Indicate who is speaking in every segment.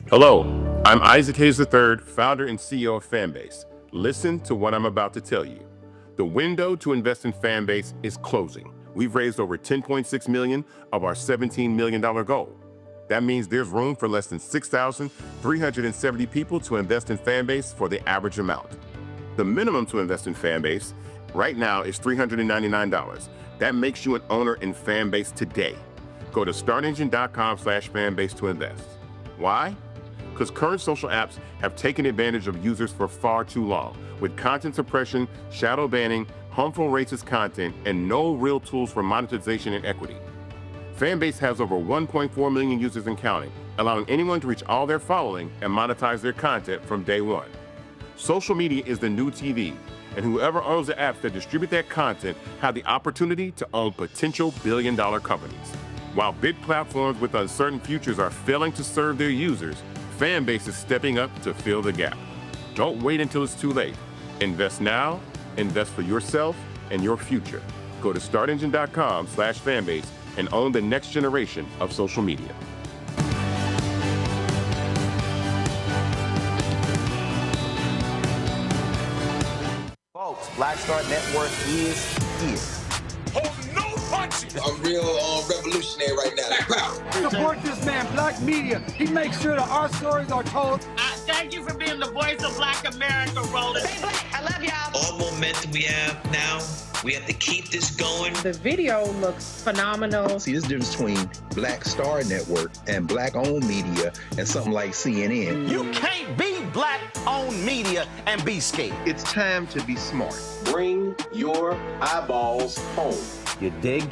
Speaker 1: Hello, I'm Isaac Hayes III, founder and CEO of Fanbase. Listen to what I'm about to tell you. The window to invest in Fanbase is closing. We've raised over $10.6 million of our $17 million goal. That means there's room for less than 6,370 people to invest in Fanbase for the average amount. The minimum to invest in Fanbase right now is $399. That makes you an owner in Fanbase today. Go to startengine.com/fanbase to invest. Why? Because current social apps have taken advantage of users for far too long, with content suppression, shadow banning, harmful racist content, and no real tools for monetization and equity. Fanbase has over 1.4 million users and counting, allowing anyone to reach all their following and monetize their content from day one. Social media is the new TV, and whoever owns the apps that distribute that content have the opportunity to own potential billion-dollar companies. While big platforms with uncertain futures are failing to serve their users, Fanbase is stepping up to fill the gap. Don't wait until it's too late. Invest now, invest for yourself and your future. Go to startengine.com/fanbase and own the next generation of social media.
Speaker 2: Folks, Black Star Network is here.
Speaker 3: I'm real revolutionary right now. Black power.
Speaker 4: Support this man, Black Media. He makes sure that our stories are told.
Speaker 5: Thank you for being the voice of Black America, Roland.
Speaker 6: Stay black. I love y'all.
Speaker 7: All momentum we have now, we have to keep this going.
Speaker 8: The video looks phenomenal.
Speaker 9: See, this difference between Black Star Network and Black-owned media and something like CNN.
Speaker 2: You can't be Black-owned media and be scared.
Speaker 10: It's time to be smart.
Speaker 11: Bring your eyeballs home.
Speaker 2: You dig?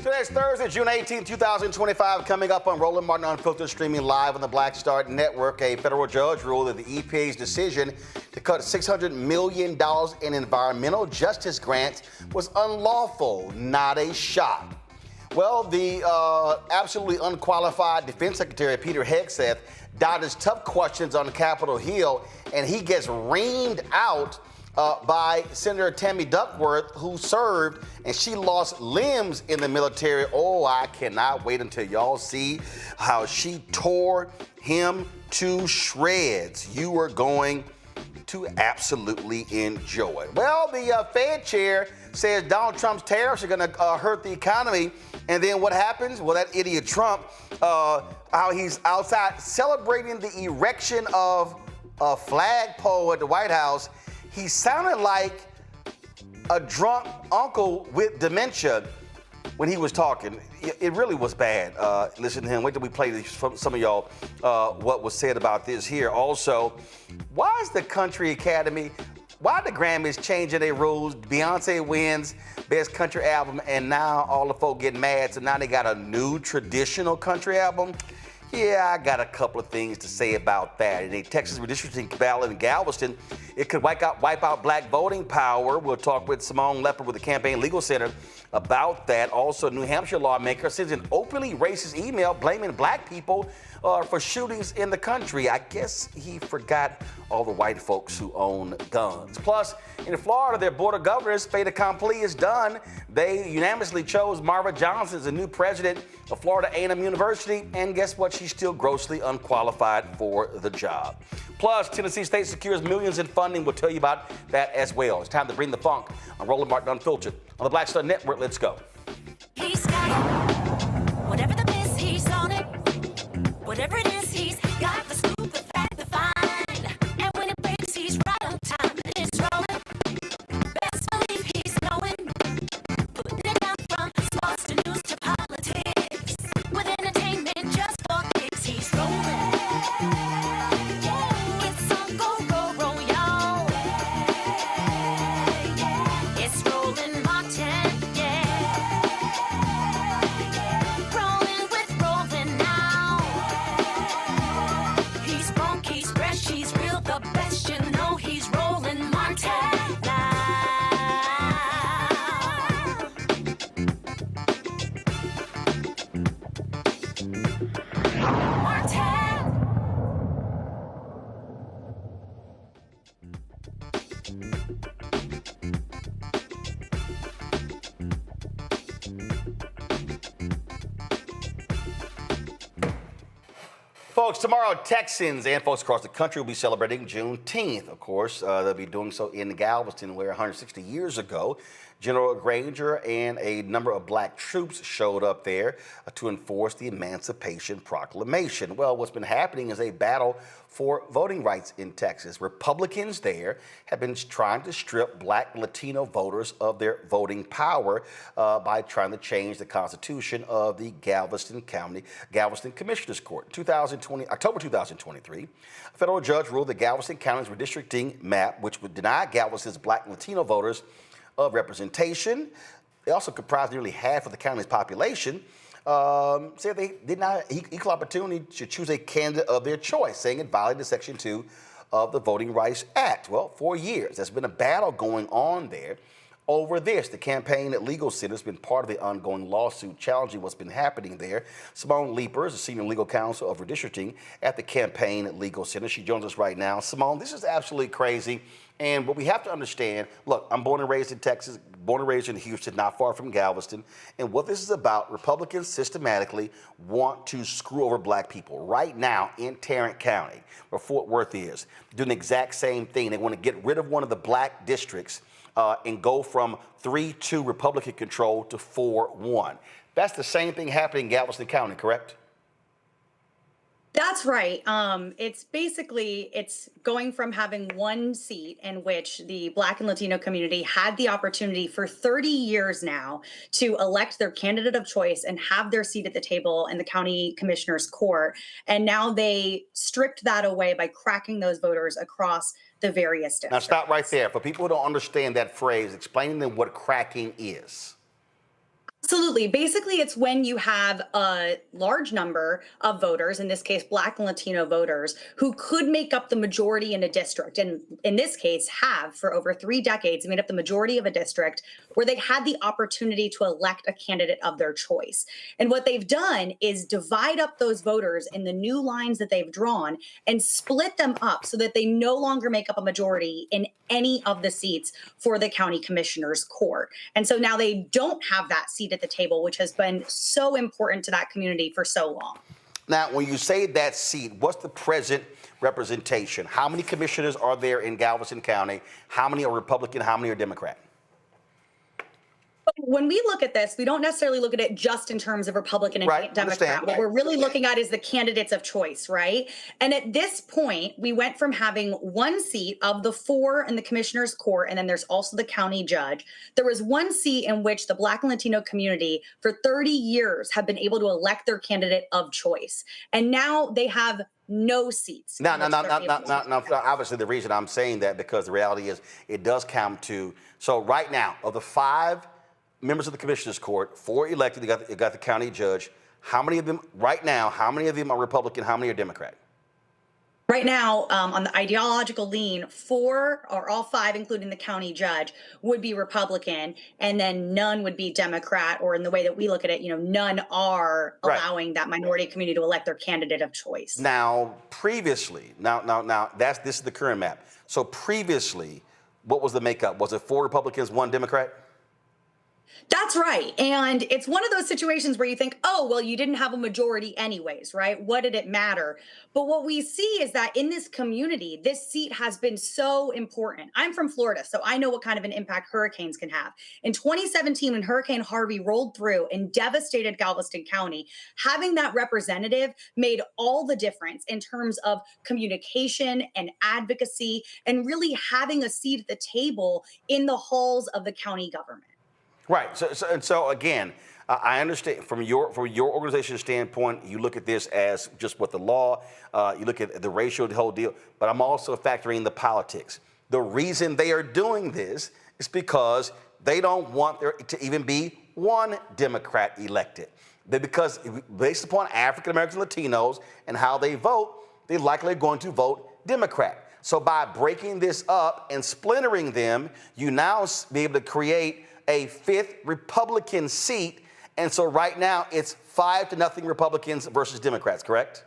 Speaker 2: Today's Thursday, June 18, 2025, coming up on Roland Martin Unfiltered, streaming live on the Black Star Network. A federal judge ruled that the EPA's decision to cut $600 million in environmental justice grants was unlawful, not a shock. Well, the absolutely unqualified Defense Secretary Peter Hegseth dodges tough questions on Capitol Hill, and he gets reamed out by Senator Tammy Duckworth, who served, and she lost limbs in the military. Oh, I cannot wait until y'all see how she tore him to shreds. You are going to absolutely enjoy it. Well, the Fed chair says Donald Trump's tariffs are going to hurt the economy. And then what happens? Well, that idiot Trump, how he's outside celebrating the erection of a flagpole at the White House. He sounded like a drunk uncle with dementia when he was talking. It really was bad. Listen to him. Wait till we play this from some of y'all what was said about this here. Also, why is the Country Academy, why the Grammys changing their rules? Beyonce wins Best Country Album, and now all the folk get mad, so now they got a new traditional country album? Yeah, I got a couple of things to say about that. In a Texas redistricting ballot in Galveston, it could wipe out black voting power. We'll talk with Simone Leeper with the Campaign Legal Center about that. Also, a New Hampshire lawmaker sends an openly racist email blaming black people for shootings in the country. I guess he forgot all the white folks who own guns. Plus, in Florida, their board of governors fait accompli is done. They unanimously chose Marva Johnson as the new president of Florida A&M University, and guess what? She's still grossly unqualified for the job. Plus, Tennessee State secures millions in funding. We'll tell you about that as well. It's time to bring the funk on Roland Martin Unfiltered on the Black Star Network. Let's go.
Speaker 6: He's got it. Whatever the miss, he's on it. Whatever it is, he's got the scoop, the fact, the find. And when it breaks, he's right on time. It's rolling. Best believe he's knowing. Putting it down from sports to news to politics. With entertainment just for kicks, he's rolling. It's on go, y'all. It's Roland Martin, yeah.
Speaker 2: Folks, tomorrow Texans and folks across the country will be celebrating Juneteenth. Of course, they'll be doing so in Galveston, where 160 years ago, General Granger and a number of black troops showed up there to enforce the Emancipation Proclamation. Well, what's been happening is a battle for voting rights in Texas. Republicans there have been trying to strip black Latino voters of their voting power by trying to change the constitution of the Galveston Commissioners Court. October 2023, a federal judge ruled that Galveston County's redistricting map, which would deny Galveston's black and Latino voters of representation, they also comprise nearly half of the county's population, said they did not equal opportunity to choose a candidate of their choice, saying it violated Section 2 of the Voting Rights Act. Well, for years, there's been a battle going on there over this. The campaign at Legal Center has been part of the ongoing lawsuit challenging what's been happening there. Simone Leeper is the senior legal counsel of redistricting at the campaign at Legal Center. She joins us right now. Simone, this is absolutely crazy. And what we have to understand, look, I'm born and raised in Texas, born and raised in Houston, not far from Galveston. And what this is about, Republicans systematically want to screw over black people. Right now in Tarrant County, where Fort Worth is, doing the exact same thing. They want to get rid of one of the black districts and go from 3-2 Republican control to 4-1. That's the same thing happening in Galveston County, correct?
Speaker 10: That's right. It's going from having one seat in which the Black and Latino community had the opportunity for 30 years now to elect their candidate of choice and have their seat at the table in the county commissioner's court. And now they stripped that away by cracking those voters across the various districts.
Speaker 2: Now stop right there. For people who don't understand that phrase, explain to them what cracking is.
Speaker 10: Absolutely. Basically, it's when you have a large number of voters, in this case, Black and Latino voters, who could make up the majority in a district, and in this case have for over 3 decades made up the majority of a district where they had the opportunity to elect a candidate of their choice. And what they've done is divide up those voters in the new lines that they've drawn and split them up so that they no longer make up a majority in any of the seats for the county commissioner's court. And so now they don't have that seat at the table, which has been so important to that community for so long.
Speaker 2: Now, when you say that seat, what's the present representation? How many commissioners are there in Galveston County? How many are Republican? How many are Democrat?
Speaker 10: When we look at this, we don't necessarily look at it just in terms of Republican and Democrat.
Speaker 2: Understand.
Speaker 10: What we're really looking at is the candidates of choice, right? And at this point, we went from having one seat of the 4 in the commissioner's court, and then there's also the county judge. There was one seat in which the Black and Latino community for 30 years have been able to elect their candidate of choice. And now they have no seats.
Speaker 2: Now, obviously the reason I'm saying that, because the reality is it does count to, so right now, of the 5 members of the commissioner's court, 4 elected, you got the county judge. How many of them, right now, how many of them are Republican? How many are Democrat?
Speaker 10: Right now, on the ideological lean, 4 or all 5, including the county judge, would be Republican, and then none would be Democrat, or in the way that we look at it, none are allowing that minority community to elect their candidate of choice.
Speaker 2: Now, previously, this is the current map. So previously, what was the makeup? Was it 4 Republicans, 1 Democrat?
Speaker 10: That's right. And it's one of those situations where you think, oh, well, you didn't have a majority anyways, right? What did it matter? But what we see is that in this community, this seat has been so important. I'm from Florida, so I know what kind of an impact hurricanes can have. In 2017, when Hurricane Harvey rolled through and devastated Galveston County, having that representative made all the difference in terms of communication and advocacy and really having a seat at the table in the halls of the county government.
Speaker 2: Right. So again, I understand from your organization's standpoint, you look at this as just what the law, you look at the ratio, the whole deal, but I'm also factoring the politics. The reason they are doing this is because they don't want there to even be 1 Democrat elected. Because based upon African Americans, Latinos, and how they vote, they likely are going to vote Democrat. So by breaking this up and splintering them, you now be able to create a 5th Republican seat. And so right now it's 5-0 Republicans versus Democrats, correct?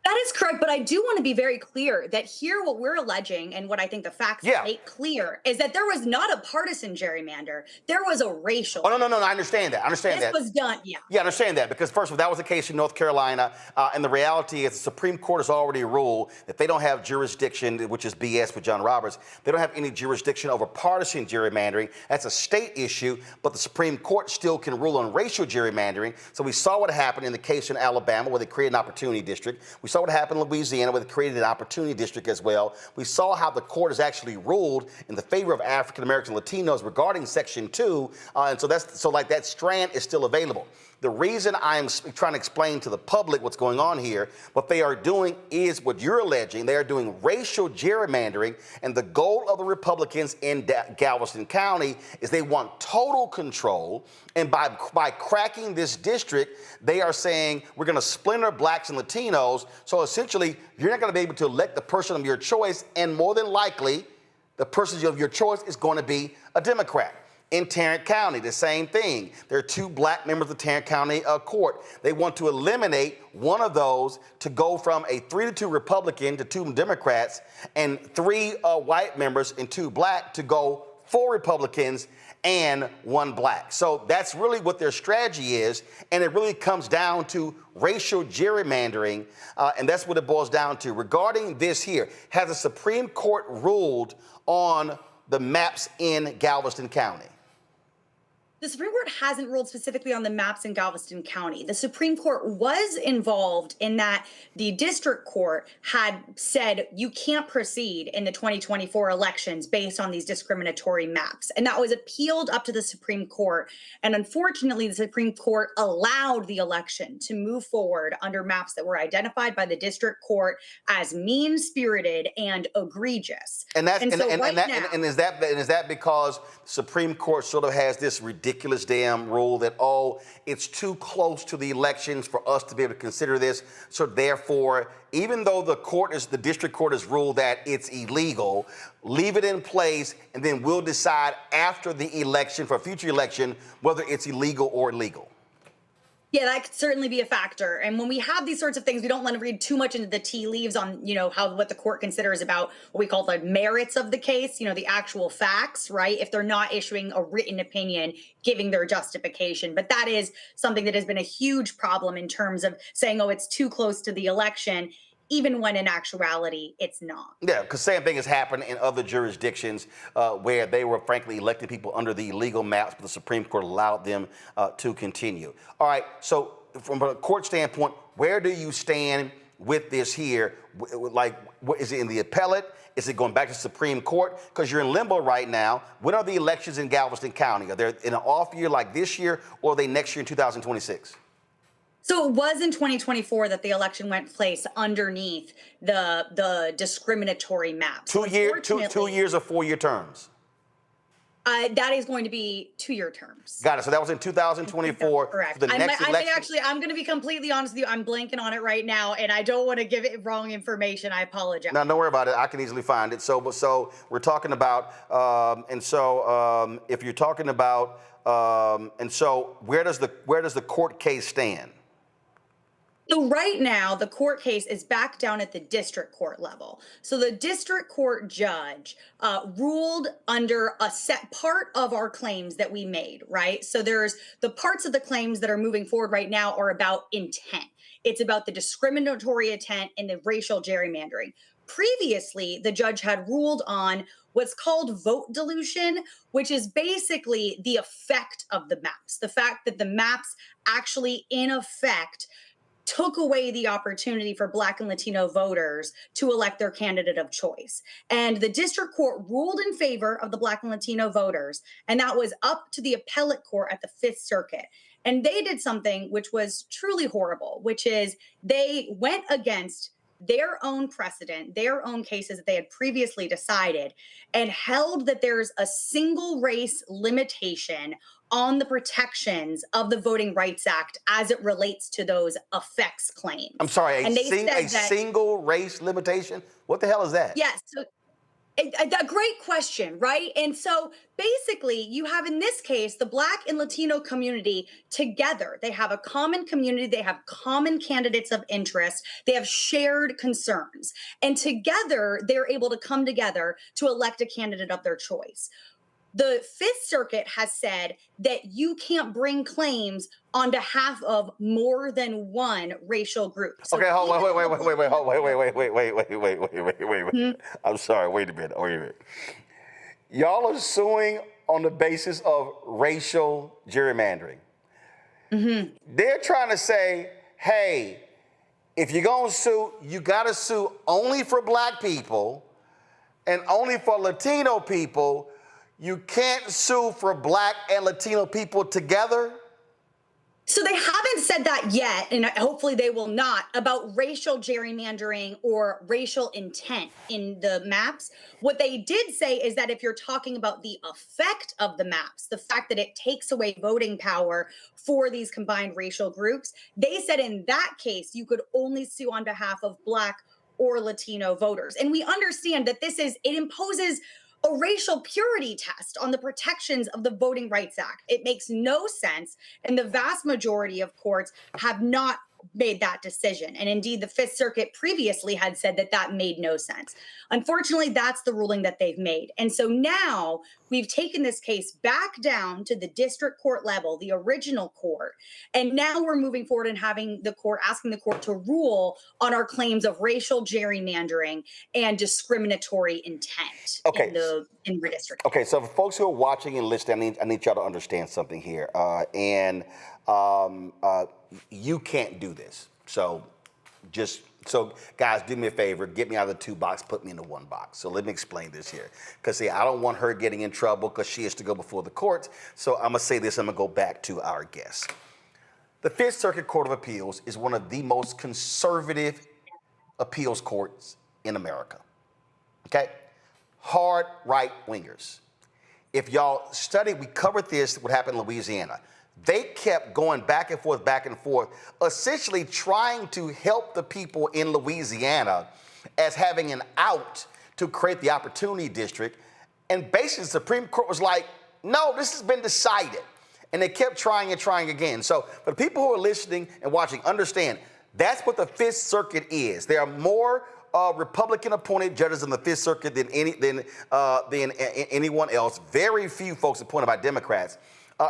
Speaker 10: That is correct, but I do want to be very clear that here what we're alleging and what I think the facts make clear is that there was not a partisan gerrymander. There was a racial.
Speaker 2: Oh, no, I understand that. I understand that.
Speaker 10: This was done, Yeah,
Speaker 2: I understand that because, first of all, that was the case in North Carolina, and the reality is the Supreme Court has already ruled that they don't have jurisdiction, which is BS with John Roberts. They don't have any jurisdiction over partisan gerrymandering. That's a state issue, but the Supreme Court still can rule on racial gerrymandering. So we saw what happened in the case in Alabama where they created an opportunity district. We saw what happened in Louisiana where they created an opportunity district as well. We saw how the court has actually ruled in the favor of African Americans and Latinos regarding Section 2, and so that strand is still available. The reason I'm trying to explain to the public what's going on here, what they are doing is what you're alleging. They are doing racial gerrymandering, and the goal of the Republicans in Galveston County is they want total control, and by cracking this district, they are saying we're going to splinter blacks and Latinos, so essentially you're not going to be able to elect the person of your choice, and more than likely, the person of your choice is going to be a Democrat. In Tarrant County, the same thing. There are 2 black members of the Tarrant County court. They want to eliminate one of those to go from a 3-2 Republican to 2 Democrats, and 3 white members and 2 black to go 4 Republicans and 1 black. So that's really what their strategy is, and it really comes down to racial gerrymandering, and that's what it boils down to. Regarding this here, has the Supreme Court ruled on the maps in Galveston County?
Speaker 10: The Supreme Court hasn't ruled specifically on the maps in Galveston County. The Supreme Court was involved in that the district court had said you can't proceed in the 2024 elections based on these discriminatory maps. And that was appealed up to the Supreme Court. And unfortunately, the Supreme Court allowed the election to move forward under maps that were identified by the district court as mean-spirited and egregious.
Speaker 2: And is that because the Supreme Court sort of has this ridiculous damn rule that, oh, it's too close to the elections for us to be able to consider this. So therefore, even though the district court has ruled that it's illegal, leave it in place, and then we'll decide after the election, for a future election, whether it's illegal or illegal.
Speaker 10: Yeah, that could certainly be a factor. And when we have these sorts of things, we don't want to read too much into the tea leaves on, what the court considers about what we call the merits of the case, the actual facts, right? If they're not issuing a written opinion, giving their justification. But that is something that has been a huge problem in terms of saying, oh, it's too close to the election, even when in actuality, it's not. Yeah,
Speaker 2: because same thing has happened in other jurisdictions where they were frankly electing people under the illegal maps, but the Supreme Court allowed them to continue. All right, so from a court standpoint, where do you stand with this here? Like, is it in the appellate? Is it going back to the Supreme Court? Because you're in limbo right now. When are the elections in Galveston County? Are they in an off year like this year, or are they next year in 2026?
Speaker 10: So it was in 2024 that the election went place underneath the discriminatory map.
Speaker 2: 2 years or 4-year terms?
Speaker 10: That is going to be 2-year terms.
Speaker 2: Got it. So that was in 2024.
Speaker 10: Correct.
Speaker 2: For the next election.
Speaker 10: I'm going to be completely honest with you. I'm blanking on it right now, and I don't want to give it wrong information. I apologize.
Speaker 2: No, don't worry about it. I can easily find it. So we're talking about, if you're talking about, where does the court case stand?
Speaker 10: So right now, the court case is back down at the district court level. So the district court judge ruled under a set part of our claims that we made, right? So there's the parts of the claims that are moving forward right now are about intent. It's about the discriminatory intent and the racial gerrymandering. Previously, the judge had ruled on what's called vote dilution, which is basically the effect of the maps. The fact that the maps actually, in effect, took away the opportunity for Black and Latino voters to elect their candidate of choice. And the district court ruled in favor of the Black and Latino voters, and that was up to the appellate court at the Fifth Circuit. And they did something which was truly horrible, which is they went against their own precedent, their own cases that they had previously decided, and held that there's a single race limitation on the protections of the Voting Rights Act as it relates to those effects claims.
Speaker 2: I'm sorry, a single race limitation? What the hell is that?
Speaker 10: Yes. A great question, right? And so basically, you have in this case the Black and Latino community together. They have a common community, they have common candidates of interest, they have shared concerns. And together, they're able to come together to elect a candidate of their choice. The Fifth Circuit has said that you can't bring claims on behalf of more than one racial group. So
Speaker 2: okay, hold on, wait. I'm sorry, wait a minute. Y'all are suing on the basis of racial gerrymandering. They're trying to say, hey, if you're gonna sue, you gotta sue only for Black people and only for Latino people. You can't sue for Black and Latino people together?
Speaker 10: So they haven't said that yet, and hopefully they will not, about racial gerrymandering or racial intent in the maps. What they did say is that if you're talking about the effect of the maps, the fact that it takes away voting power for these combined racial groups, they said in that case, you could only sue on behalf of Black or Latino voters. And we understand that it imposes a racial purity test on the protections of the Voting Rights Act. It makes no sense, and the vast majority of courts have not made that decision. And indeed, the Fifth Circuit previously had said that that made no sense. Unfortunately, that's the ruling that they've made. And so now we've taken this case back down to the district court level, the original court. And now we're moving forward and asking the court to rule on our claims of racial gerrymandering and discriminatory intent in redistricting.
Speaker 2: Okay, so for folks who are watching and listening, I need y'all to understand something here. You can't do this. So guys, do me a favor, get me out of the 2 box, put me in the 1 box. So let me explain this here. Because see, I don't want her getting in trouble because she has to go before the courts. So I'm gonna say this, I'm gonna go back to our guest. The Fifth Circuit Court of Appeals is one of the most conservative appeals courts in America, okay? Hard right wingers. If y'all study, we covered this, what happened in Louisiana. They kept going back and forth, essentially trying to help the people in Louisiana as having an out to create the Opportunity District. And basically, the Supreme Court was like, no, this has been decided. And they kept trying and trying again. So for the people who are listening and watching, understand, that's what the Fifth Circuit is. There are more Republican-appointed judges in the Fifth Circuit than anyone else. Very few folks appointed by Democrats.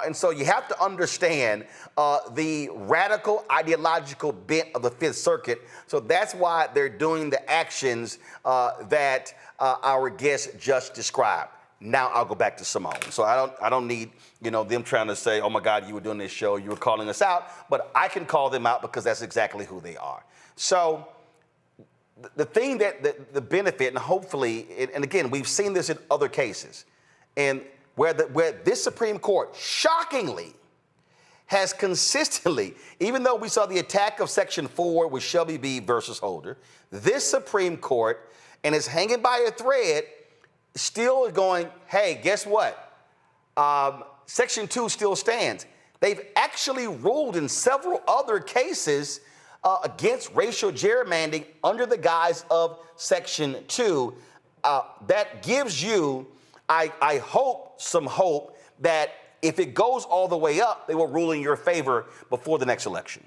Speaker 2: And so you have to understand the radical ideological bent of the Fifth Circuit. So that's why they're doing the actions that our guest just described. Now I'll go back to Simone. So I don't need them trying to say, oh my God, you were doing this show, you were calling us out, but I can call them out because that's exactly who they are. So the thing that the benefit, and hopefully, and again, we've seen this in other cases, and where this Supreme Court, shockingly, has consistently, even though we saw the attack of Section 4 with Shelby B. versus Holder, this Supreme Court, and it's hanging by a thread, still is going, hey, guess what? Section 2 still stands. They've actually ruled in several other cases against racial gerrymandering under the guise of Section 2. That gives you, I hope, some hope that if it goes all the way up, they will rule in your favor before the next election.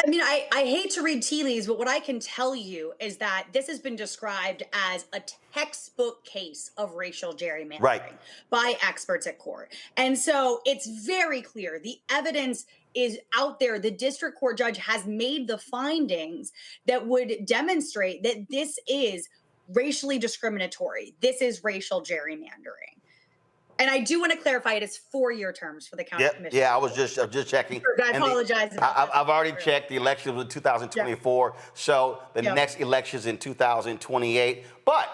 Speaker 10: I mean, I hate to read tea leaves, but what I can tell you is that this has been described as a textbook case of racial gerrymandering by experts at court. And so it's very clear. The evidence is out there. The district court judge has made the findings that would demonstrate that this is racially discriminatory. This is racial gerrymandering. And I do want to clarify, it is 4-year terms for the county commission. Yeah,
Speaker 2: I was just checking.
Speaker 10: I apologize.
Speaker 2: I've already checked. The election was in 2024, so the next election is in 2028. But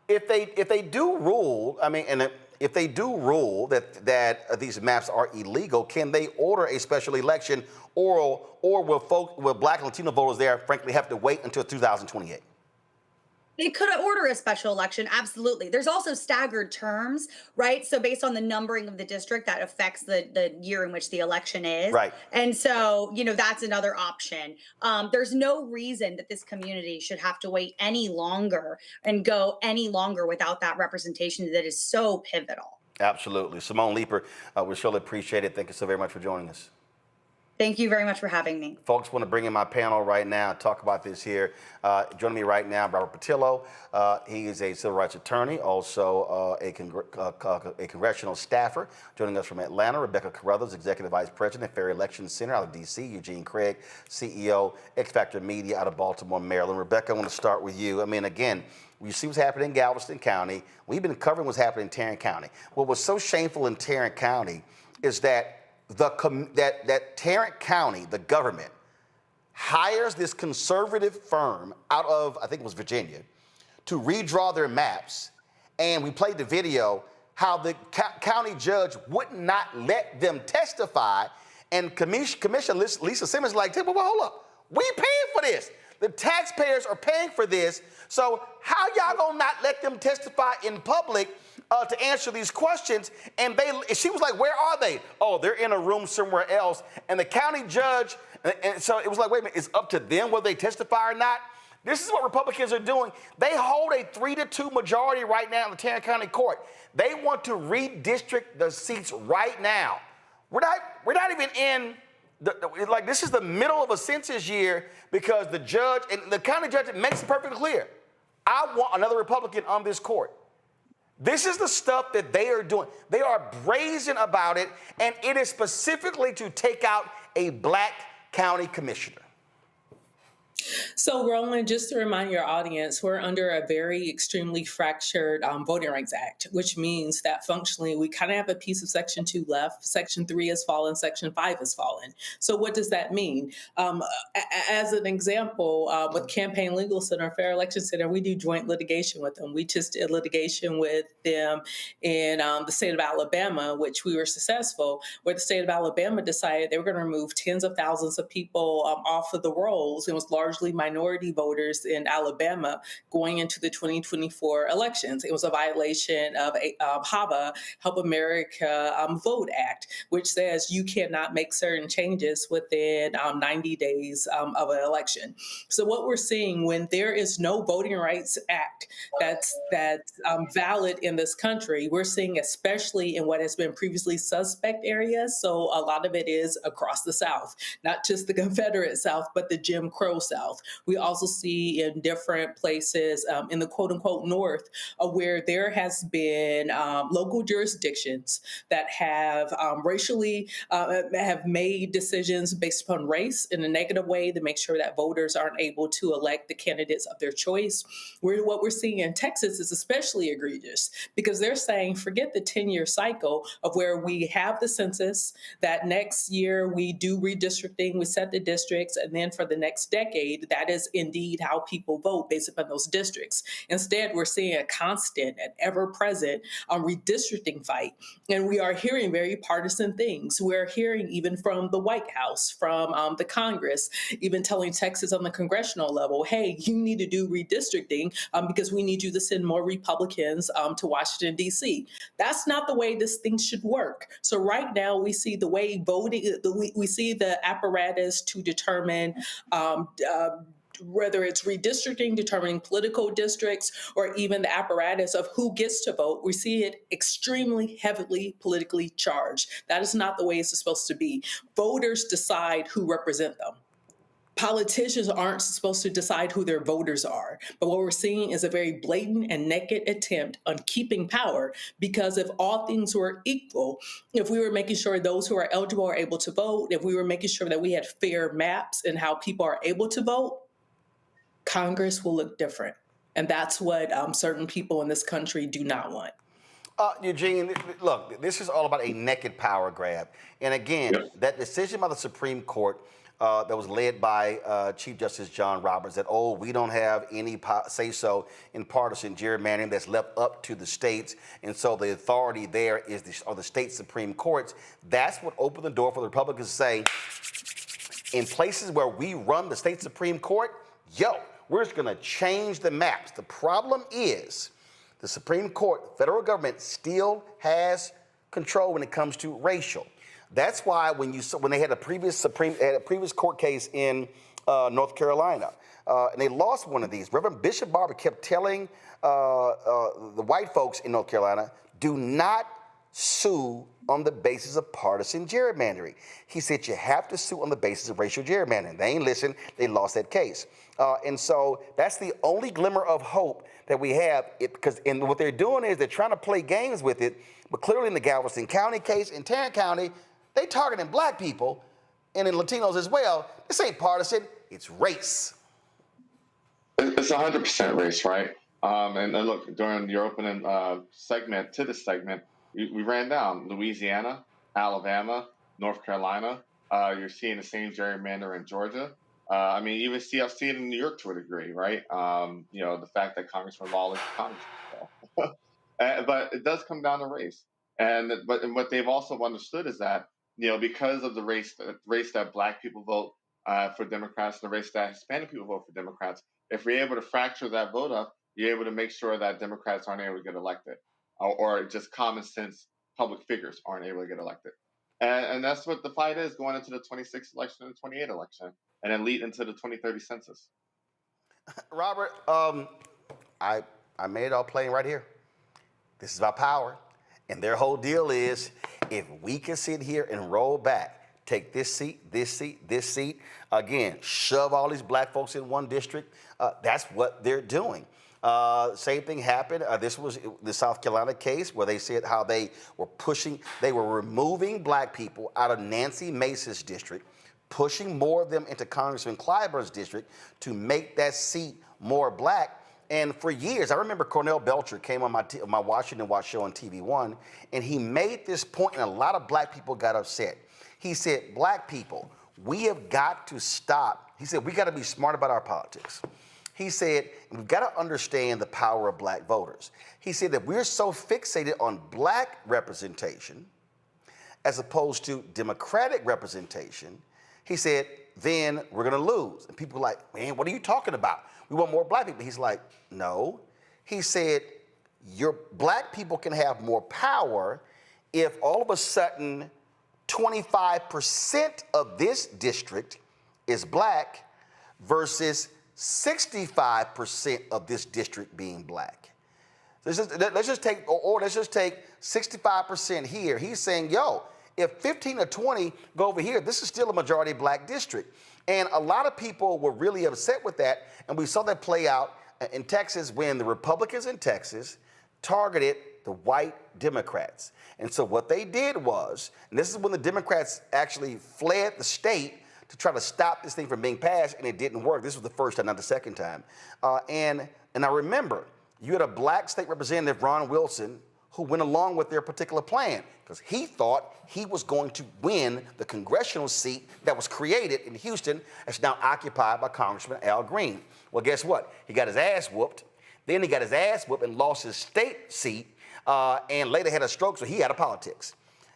Speaker 2: if they do rule, I mean, and if they do rule that these maps are illegal, can they order a special election, or will Black and Latino voters there, frankly, have to wait until 2028?
Speaker 10: They could order a special election, absolutely. There's also staggered terms, right? So based on the numbering of the district, that affects the year in which the election is.
Speaker 2: Right.
Speaker 10: And so, that's another option. There's no reason that this community should have to wait any longer and go any longer without that representation that is so pivotal.
Speaker 2: Absolutely. Simone Leeper, we surely appreciate it. Thank you so very much for joining us.
Speaker 10: Thank you very much for having me.
Speaker 2: Folks, want to bring in my panel right now, talk about this here. Joining me right now, Robert Patillo. He is a civil rights attorney, also a congressional staffer. Joining us from Atlanta, Rebecca Carruthers, Executive Vice President, Fair Election Center out of D.C., Eugene Craig, CEO, X Factor Media out of Baltimore, Maryland. Rebecca, I want to start with you. I mean, again, you see what's happening in Galveston County. We've been covering what's happening in Tarrant County. What was so shameful in Tarrant County is that that Tarrant County, the government, hires this conservative firm out of, I think it was Virginia, to redraw their maps. And we played the video how the county judge would not let them testify. And Commissioner Lisa Simmons like, well, hold up, we paying for this. The taxpayers are paying for this. So how y'all gonna not let them testify in public to answer these questions? And she was like, where are they? Oh, they're in a room somewhere else. And the county judge, and so it was like, wait a minute, it's up to them whether they testify or not. This is what Republicans are doing. They hold a 3-2 majority right now in the Tarrant County Court. They want to redistrict the seats right now. We're not even in this is the middle of a census year because the judge and the county judge makes it perfectly clear. I want another Republican on this court. This is the stuff that they are doing. They are brazen about it, and it is specifically to take out a black county commissioner.
Speaker 12: So, Roland, just to remind your audience, we're under a very extremely fractured Voting Rights Act, which means that functionally we kind of have a piece of Section 2 left. Section 3 has fallen, Section 5 has fallen. So what does that mean? As an example, with Campaign Legal Center, Fair Election Center, we do joint litigation with them. We just did litigation with them in the state of Alabama, which we were successful, where the state of Alabama decided they were going to remove tens of thousands of people off of the rolls. It was largely minority voters in Alabama going into the 2024 elections. It was a violation of HAVA, Help America Vote Act, which says you cannot make certain changes within 90 days of an election. So what we're seeing when there is no Voting Rights Act that's valid in this country, we're seeing especially in what has been previously suspect areas. So a lot of it is across the South, not just the Confederate South, but the Jim Crow South. We also see in different places in the quote unquote North where there has been local jurisdictions that have racially have made decisions based upon race in a negative way to make sure that voters aren't able to elect the candidates of their choice. What we're seeing in Texas is especially egregious because they're saying forget the 10-year cycle of where we have the census, that next year we do redistricting, we set the districts, and then for the next decade, that is indeed how people vote based upon those districts. Instead, we're seeing a constant and ever-present redistricting fight. And we are hearing very partisan things. We're hearing even from the White House, from the Congress, even telling Texas on the congressional level, hey, you need to do redistricting because we need you to send more Republicans to Washington, D.C. That's not the way this thing should work. So right now, we see the way voting, we see the apparatus to determine whether it's redistricting, determining political districts, or even the apparatus of who gets to vote, we see it extremely heavily politically charged. That is not the way it's supposed to be. Voters decide who represent them. Politicians aren't supposed to decide who their voters are. But what we're seeing is a very blatant and naked attempt on keeping power, because if all things were equal, if we were making sure those who are eligible are able to vote, if we were making sure that we had fair maps in how people are able to vote, Congress will look different. And that's what certain people in this country do not want.
Speaker 2: Eugene, look, this is all about a naked power grab. And again, that decision by the Supreme Court that was led by Chief Justice John Roberts that, we don't have any say-so in partisan gerrymandering, that's left up to the states. And so the authority there is the state Supreme Courts. That's what opened the door for the Republicans to say, in places where we run the state Supreme Court, we're just going to change the maps. The problem is the Supreme Court, federal government still has control when it comes to racial. That's why when they had a previous court case in North Carolina, and they lost one of these, Reverend Bishop Barber kept telling the white folks in North Carolina, do not sue on the basis of partisan gerrymandering. He said you have to sue on the basis of racial gerrymandering. They ain't listened. They lost that case. And so that's the only glimmer of hope that we have, and what they're doing is they're trying to play games with it, but clearly in the Galveston County case, in Tarrant County, they targeting black people and in Latinos as well. This ain't partisan, it's race.
Speaker 13: It's 100% race, right? And look, during your opening segment to this segment, we ran down Louisiana, Alabama, North Carolina. You're seeing the same gerrymander in Georgia. I mean, even see it in New York to a degree, right? The fact that Congressman Lawler is Congressman. But it does come down to race. And what they've also understood is that, because of the race that black people vote for Democrats, the race that Hispanic people vote for Democrats, if we're able to fracture that vote up, you're able to make sure that Democrats aren't able to get elected, or just common sense public figures aren't able to get elected. And that's what the fight is going into the 26th election and the 28th election, and then lead into the 2030 census.
Speaker 2: Robert, I made it all plain right here. This is about power. And their whole deal is, if we can sit here and roll back, take this seat, this seat, this seat, again, shove all these black folks in one district, that's what they're doing. Same thing happened. This was the South Carolina case where they said how they were removing black people out of Nancy Mace's district, pushing more of them into Congressman Clyburn's district to make that seat more black. And for years, I remember Cornell Belcher came on my Washington Watch show on TV One, and he made this point, and a lot of black people got upset. He said, black people, we have got to stop. He said, we got to be smart about our politics. He said, we've got to understand the power of black voters. He said that we're so fixated on black representation as opposed to Democratic representation. He said, then we're going to lose. And people are like, man, what are you talking about? We want more black people. He's like, no. He said, your black people can have more power if all of a sudden 25% of this district is black versus 65% of this district being black. Let's just take 65% here. He's saying, yo, if 15 or 20 go over here, this is still a majority black district. And a lot of people were really upset with that. And we saw that play out in Texas when the Republicans in Texas targeted the white Democrats. And so what they did was, and this is when the Democrats actually fled the state to try to stop this thing from being passed, and it didn't work. This was the first time, not the second time. And I remember you had a black state representative, Ron Wilson, who went along with their particular plan because he thought he was going to win the congressional seat that was created in Houston that's now occupied by Congressman Al Green. Well, guess what? He got his ass whooped. Then he got his ass whooped and lost his state seat and later had a stroke, so he out of politics.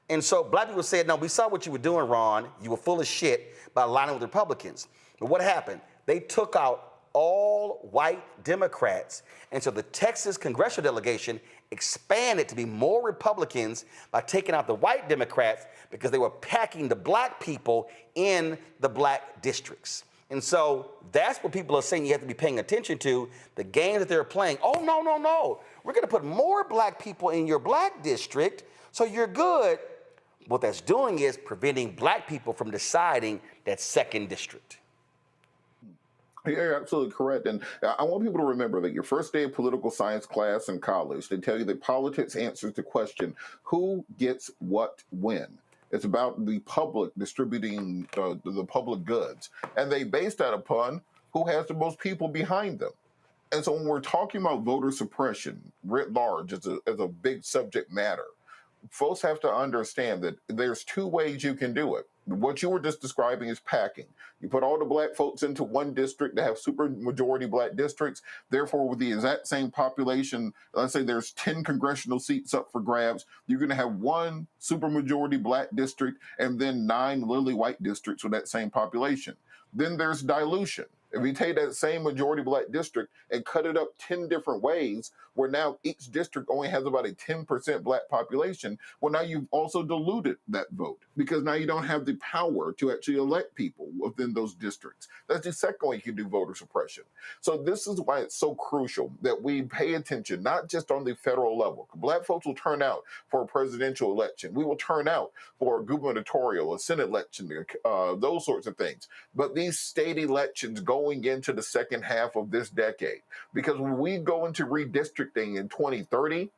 Speaker 2: And so black people said, no, we saw what you were doing, Ron. You were full of shit by aligning with Republicans. But what happened? They took out all white Democrats. And so the Texas congressional delegation expanded to be more Republicans by taking out the white Democrats because they were packing the black people in the black districts. And so that's what people are saying you have to be paying attention to, the game that they're playing. Oh, no, no, no. We're going to put more black people in your black district, so you're good. What that's doing is preventing black people from deciding that second district.
Speaker 14: You're absolutely correct. And I want people to remember that your first day of political science class in college, they tell you that politics answers the question, who gets what when? It's about the public distributing the public goods. And they base that upon who has the most people behind them. And so when we're talking about voter suppression writ large as a big subject matter, folks have to understand that there's two ways you can do it. What you were just describing is packing. You put all the black folks into one district to have super majority black districts. Therefore, with the exact same population, let's say there's 10 congressional seats up for grabs, you're going to have one super majority black district and then 9 lily white districts with that same population. Then there's dilution. If you take that same majority black district and cut it up 10 different ways, where now each district only has about a 10% black population, well, now you've also diluted that vote because now you don't have the power to actually elect people within those districts. That's the second way you can do voter suppression. So this is why it's so crucial that we pay attention, not just on the federal level. Black folks will turn out for a presidential election. We will turn out for a gubernatorial, a Senate election, those sorts of things. But these state elections going into the second half of this decade, because when we go into redistricting in 2030,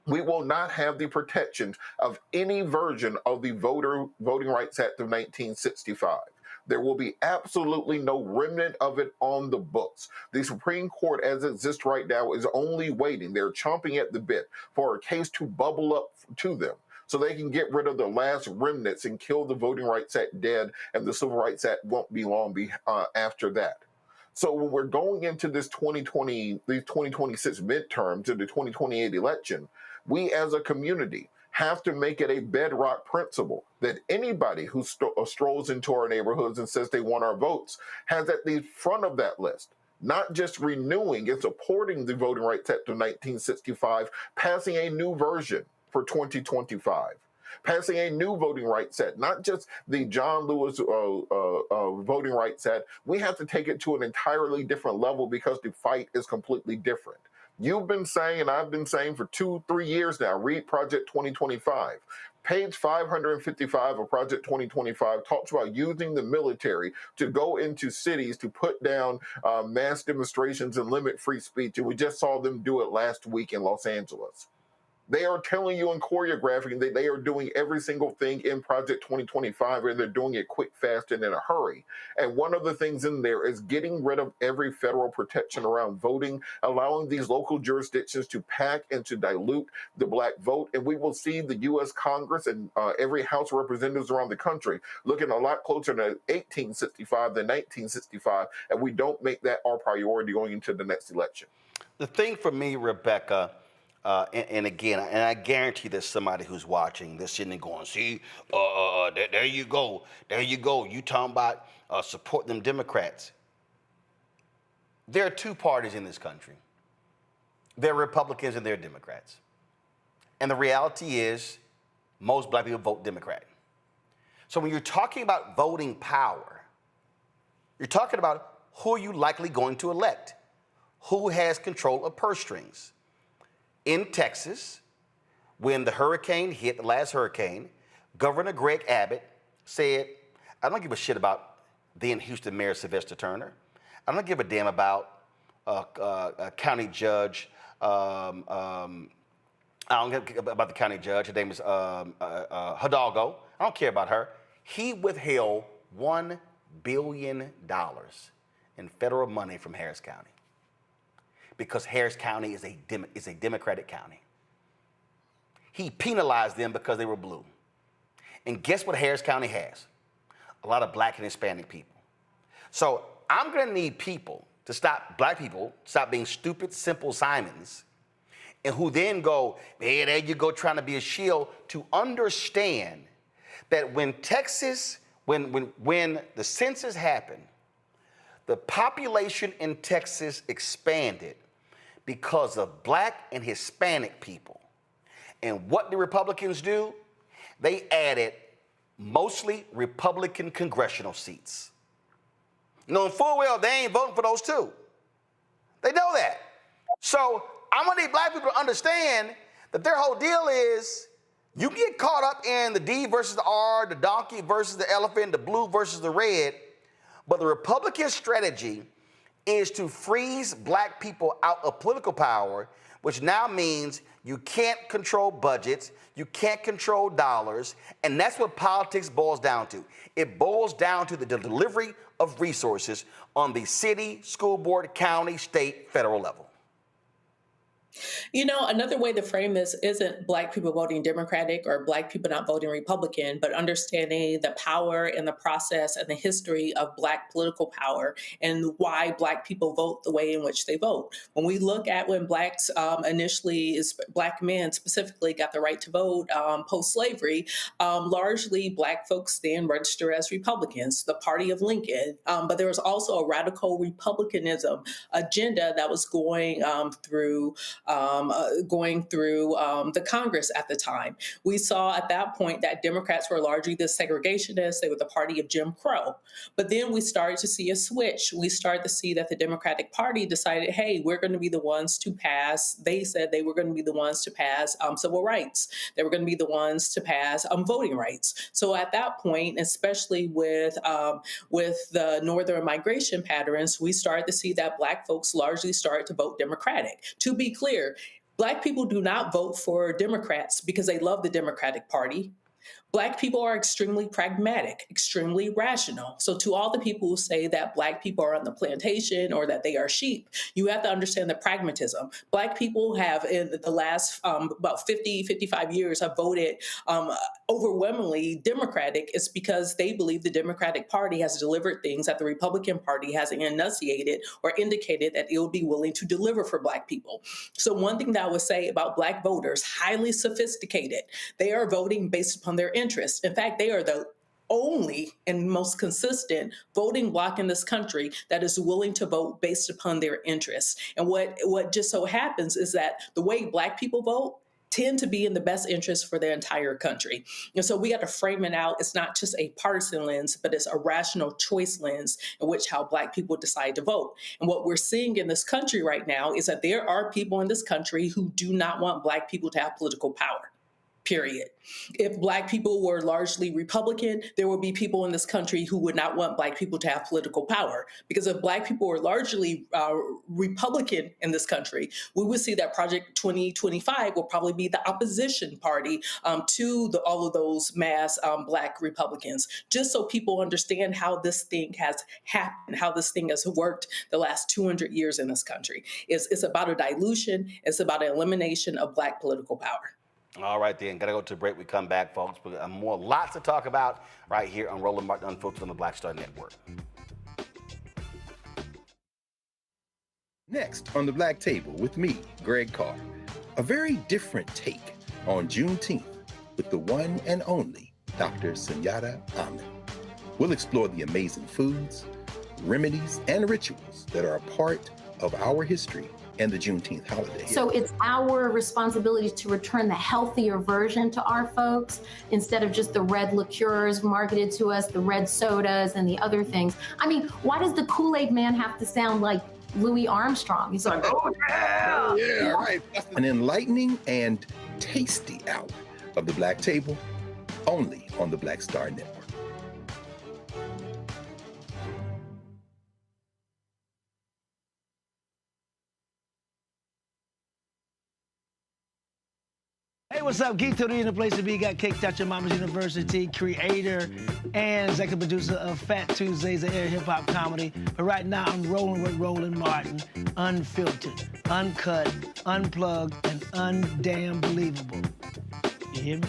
Speaker 14: we will not have the protections of any version of the Voting Rights Act of 1965. There will be absolutely no remnant of it on the books. The Supreme Court, as it exists right now, is only waiting. They're chomping at the bit for a case to bubble up to them so they can get rid of the last remnants and kill the Voting Rights Act dead, and the Civil Rights Act won't be long after that. So when we're going into this 2026 midterm to the 2028 election, we as a community have to make it a bedrock principle that anybody who strolls into our neighborhoods and says they want our votes has at the front of that list, not just renewing and supporting the Voting Rights Act of 1965, passing a new version for 2025. Passing a new Voting Rights Act, not just the John Lewis Voting Rights Act. We have to take it to an entirely different level because the fight is completely different. You've been saying, and I've been saying for 2-3 years now, read Project 2025. Page 555 of Project 2025 talks about using the military to go into cities to put down mass demonstrations and limit free speech. And we just saw them do it last week in Los Angeles. They are telling you and choreographing that they are doing every single thing in Project 2025, and they're doing it quick, fast, and in a hurry. And one of the things in there is getting rid of every federal protection around voting, allowing these local jurisdictions to pack and to dilute the black vote. And we will see the U.S. Congress and every House of Representatives around the country looking a lot closer to 1865 than 1965, and we don't make that our priority going into the next election.
Speaker 2: The thing for me, Rebecca, and again, and I guarantee there's somebody who's watching this sitting and going, see, there you go. You talking about support them Democrats. There are two parties in this country. There are Republicans and there are Democrats. And the reality is most black people vote Democrat. So when you're talking about voting power, you're talking about who are you likely going to elect? Who has control of purse strings? In Texas, when the hurricane hit, the last hurricane, Governor Greg Abbott said, I don't give a shit about then Houston Mayor Sylvester Turner. I don't give a damn about County Judge. I don't care about the county judge. Her name is Hidalgo. I don't care about her. He withheld $1 billion in federal money from Harris County, because Harris County is a Democratic county. He penalized them because they were blue. And guess what Harris County has? A lot of black and Hispanic people. So I'm gonna need people to stop, black people, stop being stupid, simple Simons, and who then go, hey, there you go, trying to be a shield, to understand that when Texas, when the census happened, the population in Texas expanded because of black and Hispanic people. And what do Republicans do? They added mostly Republican congressional seats. Knowing full well they ain't voting for those two. They know that. So I'm gonna need black people to understand that their whole deal is, you get caught up in the D versus the R, the donkey versus the elephant, the blue versus the red, but the Republican strategy is to freeze black people out of political power, which now means you can't control budgets, you can't control dollars, and that's what politics boils down to. It boils down to the delivery of resources on the city, school board, county, state, federal level.
Speaker 12: You know, another way to frame this isn't Black people voting Democratic or Black people not voting Republican, but understanding the power and the process and the history of Black political power and why Black people vote the way in which they vote. When we look at when Blacks Black men specifically got the right to vote post-slavery, largely Black folks then register as Republicans, the party of Lincoln. But there was also a radical Republicanism agenda that was going through the Congress at the time. We saw at that point that Democrats were largely the segregationists. They were the party of Jim Crow. But then we started to see a switch. We started to see that the Democratic Party decided, hey, we're going to be the ones to pass. They said they were going to be the ones to pass civil rights. They were going to be the ones to pass voting rights. So at that point, especially with the northern migration patterns, we started to see that Black folks largely started to vote Democratic. To be clear, Black people do not vote for Democrats because they love the Democratic Party. Black people are extremely pragmatic, extremely rational. So to all the people who say that Black people are on the plantation or that they are sheep, you have to understand the pragmatism. Black people have, in the last about 50, 55 years, have voted overwhelmingly Democratic. It's because they believe the Democratic Party has delivered things that the Republican Party hasn't enunciated or indicated that it will be willing to deliver for Black people. So one thing that I would say about Black voters, highly sophisticated. They are voting based upon their interest. In fact, they are the only and most consistent voting bloc in this country that is willing to vote based upon their interests. And what just so happens is that the way Black people vote tend to be in the best interest for the entire country. And so we got to frame it out. It's not just a partisan lens, but it's a rational choice lens in which how Black people decide to vote. And what we're seeing in this country right now is that there are people in this country who do not want Black people to have political power. Period. If Black people were largely Republican, there would be people in this country who would not want Black people to have political power. Because if Black people were largely Republican in this country, we would see that Project 2025 will probably be the opposition party to all of those mass Black Republicans. Just so people understand how this thing has happened, how this thing has worked the last 200 years in this country. It's about a dilution. It's about an elimination of Black political power.
Speaker 2: All right, then. Got to go to a break. We come back, folks. But lots to talk about right here on Roland Martin Unfiltered on the Black Star Network.
Speaker 9: Next on the Black Table with me, Greg Carr. A very different take on Juneteenth with the one and only Dr. Sunyata Ahmed. We'll explore the amazing foods, remedies, and rituals that are a part of our history and the Juneteenth holiday.
Speaker 15: So it's our responsibility to return the healthier version to our folks instead of just the red liqueurs marketed to us, the red sodas and the other things. I mean, why does the Kool-Aid man have to sound like Louis Armstrong? He's like, oh yeah!
Speaker 9: Oh, yeah, right. An enlightening and tasty hour of the Black Table, only on the Black Star Network.
Speaker 4: Hey, what's up? Geek Tony in the place to be. Got Cake Touch, Your Mama's University, creator and executive producer of Fat Tuesdays, an air hip-hop comedy. But right now, I'm rolling with Roland Martin, unfiltered, uncut, unplugged, and undamn believable. You hear me?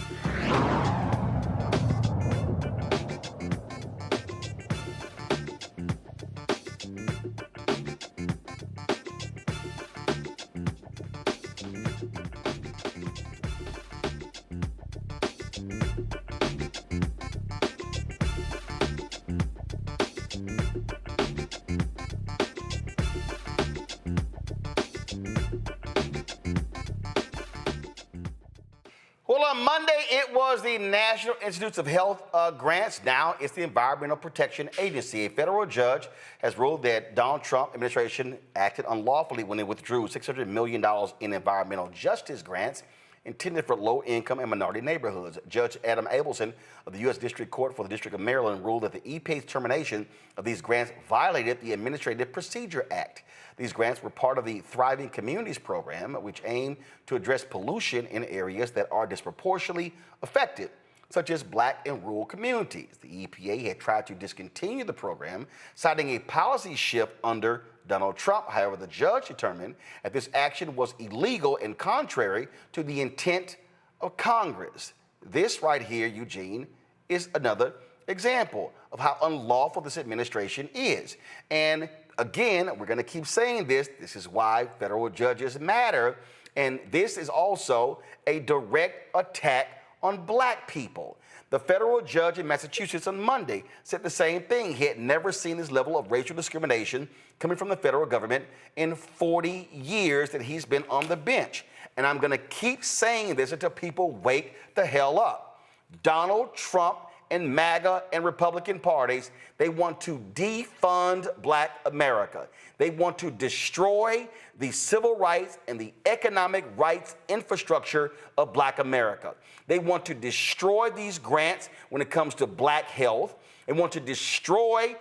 Speaker 2: Well, on Monday, it was the National Institutes of Health grants. Now it's the Environmental Protection Agency. A federal judge has ruled that Donald Trump administration acted unlawfully when it withdrew $600 million in environmental justice grants intended for low-income and minority neighborhoods. Judge Adam Abelson of the U.S. District Court for the District of Maryland ruled that the EPA's termination of these grants violated the Administrative Procedure Act. These grants were part of the Thriving Communities program, which aimed to address pollution in areas that are disproportionately affected, such as Black and rural communities. The EPA had tried to discontinue the program, citing a policy shift under Donald Trump. However, the judge determined that this action was illegal and contrary to the intent of Congress. This right here, Eugene, is another example of how unlawful this administration is. And again, we're going to keep saying this. This is why federal judges matter. And this is also a direct attack on black people. The federal judge in Massachusetts on Monday said the same thing. He had never seen this level of racial discrimination coming from the federal government in 40 years that he's been on the bench. And I'm going to keep saying this until people wake the hell up. Donald Trump and MAGA and Republican parties, they want to defund black America. They want to destroy the civil rights and the economic rights infrastructure of black America. They want to destroy these grants when it comes to black health. They want to destroy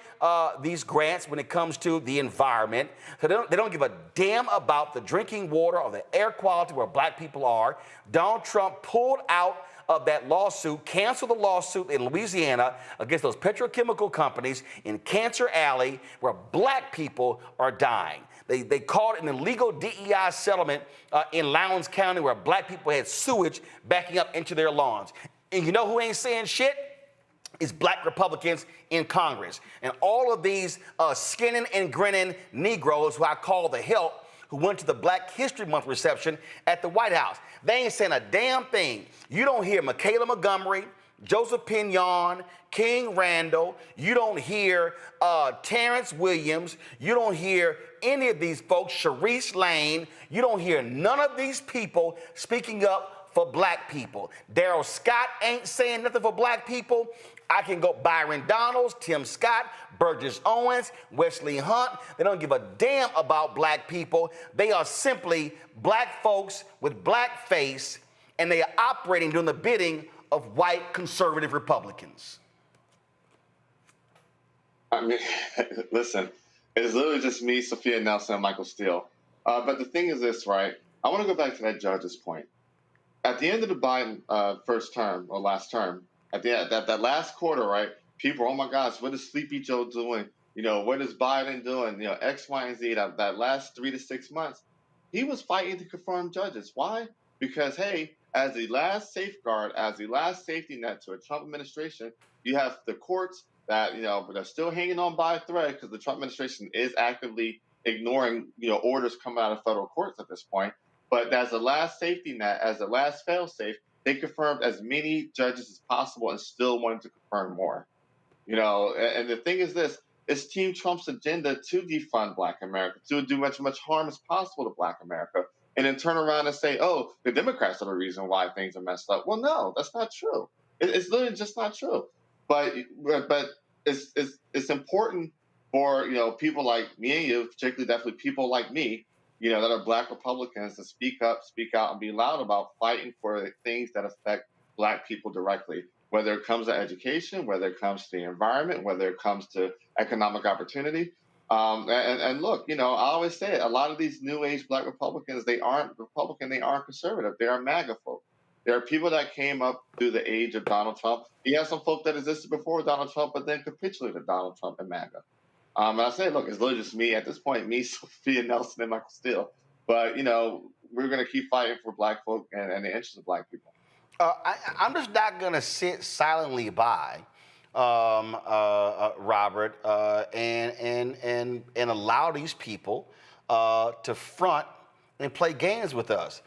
Speaker 2: these grants when it comes to the environment. So they don't give a damn about the drinking water or the air quality where black people are. Donald Trump pulled out of that lawsuit, canceled the lawsuit in Louisiana against those petrochemical companies in Cancer Alley where black people are dying. They called it an illegal DEI settlement in Lowndes County where black people had sewage backing up into their lawns. And you know who ain't saying shit? It's black Republicans in Congress. And all of these skinning and grinning Negroes who I call the help, who went to the Black History Month reception at the White House. They ain't saying a damn thing. You don't hear Michaela Montgomery, Joseph Pinion, King Randall. You don't hear Terrence Williams. You don't hear any of these folks, Sharice Lane. You don't hear none of these people speaking up for black people. Darrell Scott ain't saying nothing for black people. I can go Byron Donalds, Tim Scott, Burgess Owens, Wesley Hunt. They don't give a damn about black people. They are simply black folks with black face, and they are operating doing the bidding of white conservative Republicans.
Speaker 13: I mean, listen, it's literally just me, Sophia Nelson, and Michael Steele. But the thing is this, right? I want to go back to that judge's point. At the end of the Biden first term or last term, at the end, that last quarter, right? People, oh my gosh, what is Sleepy Joe doing? You know, what is Biden doing? You know, X, Y, and Z. That last 3 to 6 months, he was fighting to confirm judges. Why? Because hey, as the last safeguard, as the last safety net to a Trump administration, you have the courts that they're still hanging on by a thread because the Trump administration is actively ignoring orders coming out of federal courts at this point. But as the last safety net, as the last fail-safe, they confirmed as many judges as possible and still wanted to confirm more. And the thing is this, it's Team Trump's agenda to defund black America, to do much harm as possible to black America, and then turn around and say, oh, the Democrats are the reason why things are messed up. Well, no, that's not true. It's literally just not true. But it's important for people like me and you, particularly definitely people like me, that are black Republicans, to speak up, speak out, and be loud about fighting for things that affect black people directly, whether it comes to education, whether it comes to the environment, whether it comes to economic opportunity. And look, I always say it, a lot of these new age black Republicans, they aren't Republican, they aren't conservative, they are MAGA folk. There are people that came up through the age of Donald Trump. You have some folk that existed before Donald Trump, but then capitulated to Donald Trump and MAGA. And I say, look, it's literally just me at this point, me, Sophia Nelson, and Michael Steele. But, we're going to keep fighting for black folk and the interests of black people.
Speaker 2: I'm just not going to sit silently by, Robert, and allow these people to front and play games with us.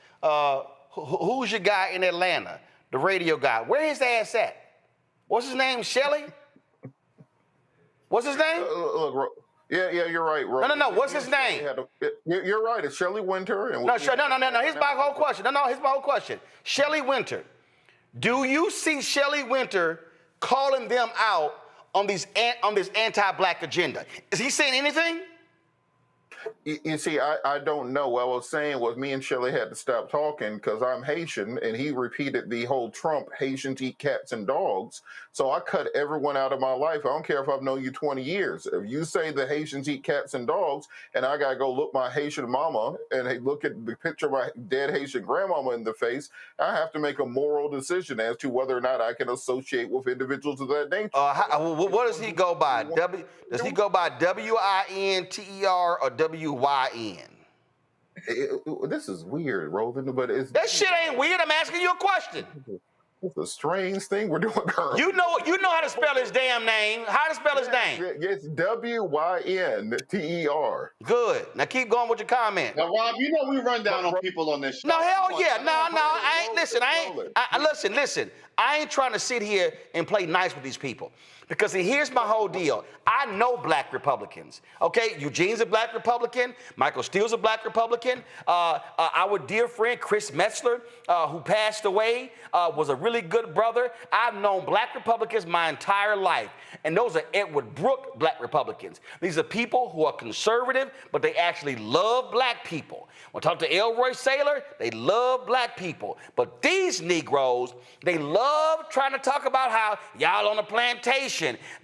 Speaker 2: Who's your guy in Atlanta? The radio guy. Where his ass at? What's his name? Shelley? What's his name?
Speaker 14: Yeah, you're right.
Speaker 2: No. What's his name?
Speaker 14: You're right. It's Shelley Winter. And
Speaker 2: no. Here's my whole question. Here's my whole question. Shelley Winter. Do you see Shelley Winter calling them out on this anti-black agenda? Is he saying anything?
Speaker 14: You see, I don't know. What I was saying was me and Shelley had to stop talking because I'm Haitian, and he repeated the whole Trump, Haitians eat cats and dogs. So I cut everyone out of my life. I don't care if I've known you 20 years. If you say the Haitians eat cats and dogs, and I got to go look my Haitian mama and look at the picture of my dead Haitian grandmama in the face, I have to make a moral decision as to whether or not I can associate with individuals of that nature.
Speaker 2: What does he go by? Does he go by WINTER or W-Y-N?
Speaker 14: This is weird, Roland, but it's...
Speaker 2: That shit ain't weird. I'm asking you a question.
Speaker 14: It's a strange thing we're doing currently.
Speaker 2: You know how to spell his damn name. How to spell his name?
Speaker 14: It's W-Y-N-T-E-R.
Speaker 2: Good. Now keep going with your comment.
Speaker 13: Now, Rob, you know we run down on people on this show.
Speaker 2: No, hell yeah. No. I ain't, listen, listen. I ain't trying to sit here and play nice with these people. Because see, here's my whole deal. I know black Republicans. Okay, Eugene's a black Republican. Michael Steele's a black Republican. Our dear friend Chris Metzler, who passed away, was a really good brother. I've known black Republicans my entire life. And those are Edward Brooke black Republicans. These are people who are conservative, but they actually love black people. When I talk to Elroy Saylor, they love black people. But these Negroes, they love trying to talk about how y'all on the plantation,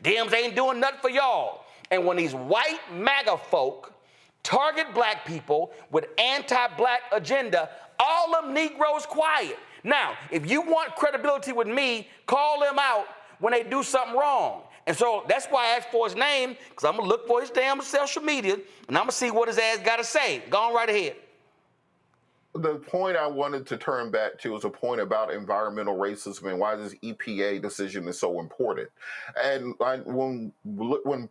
Speaker 2: Dems ain't doing nothing for y'all. And when these white MAGA folk target black people with anti-black agenda, all them Negroes quiet. Now, if you want credibility with me, call them out when they do something wrong. And so that's why I asked for his name, because I'm going to look for his damn social media, and I'm going to see what his ass got to say. Go on right ahead.
Speaker 14: The point I wanted to turn back to is a point about environmental racism and why this EPA decision is so important. And when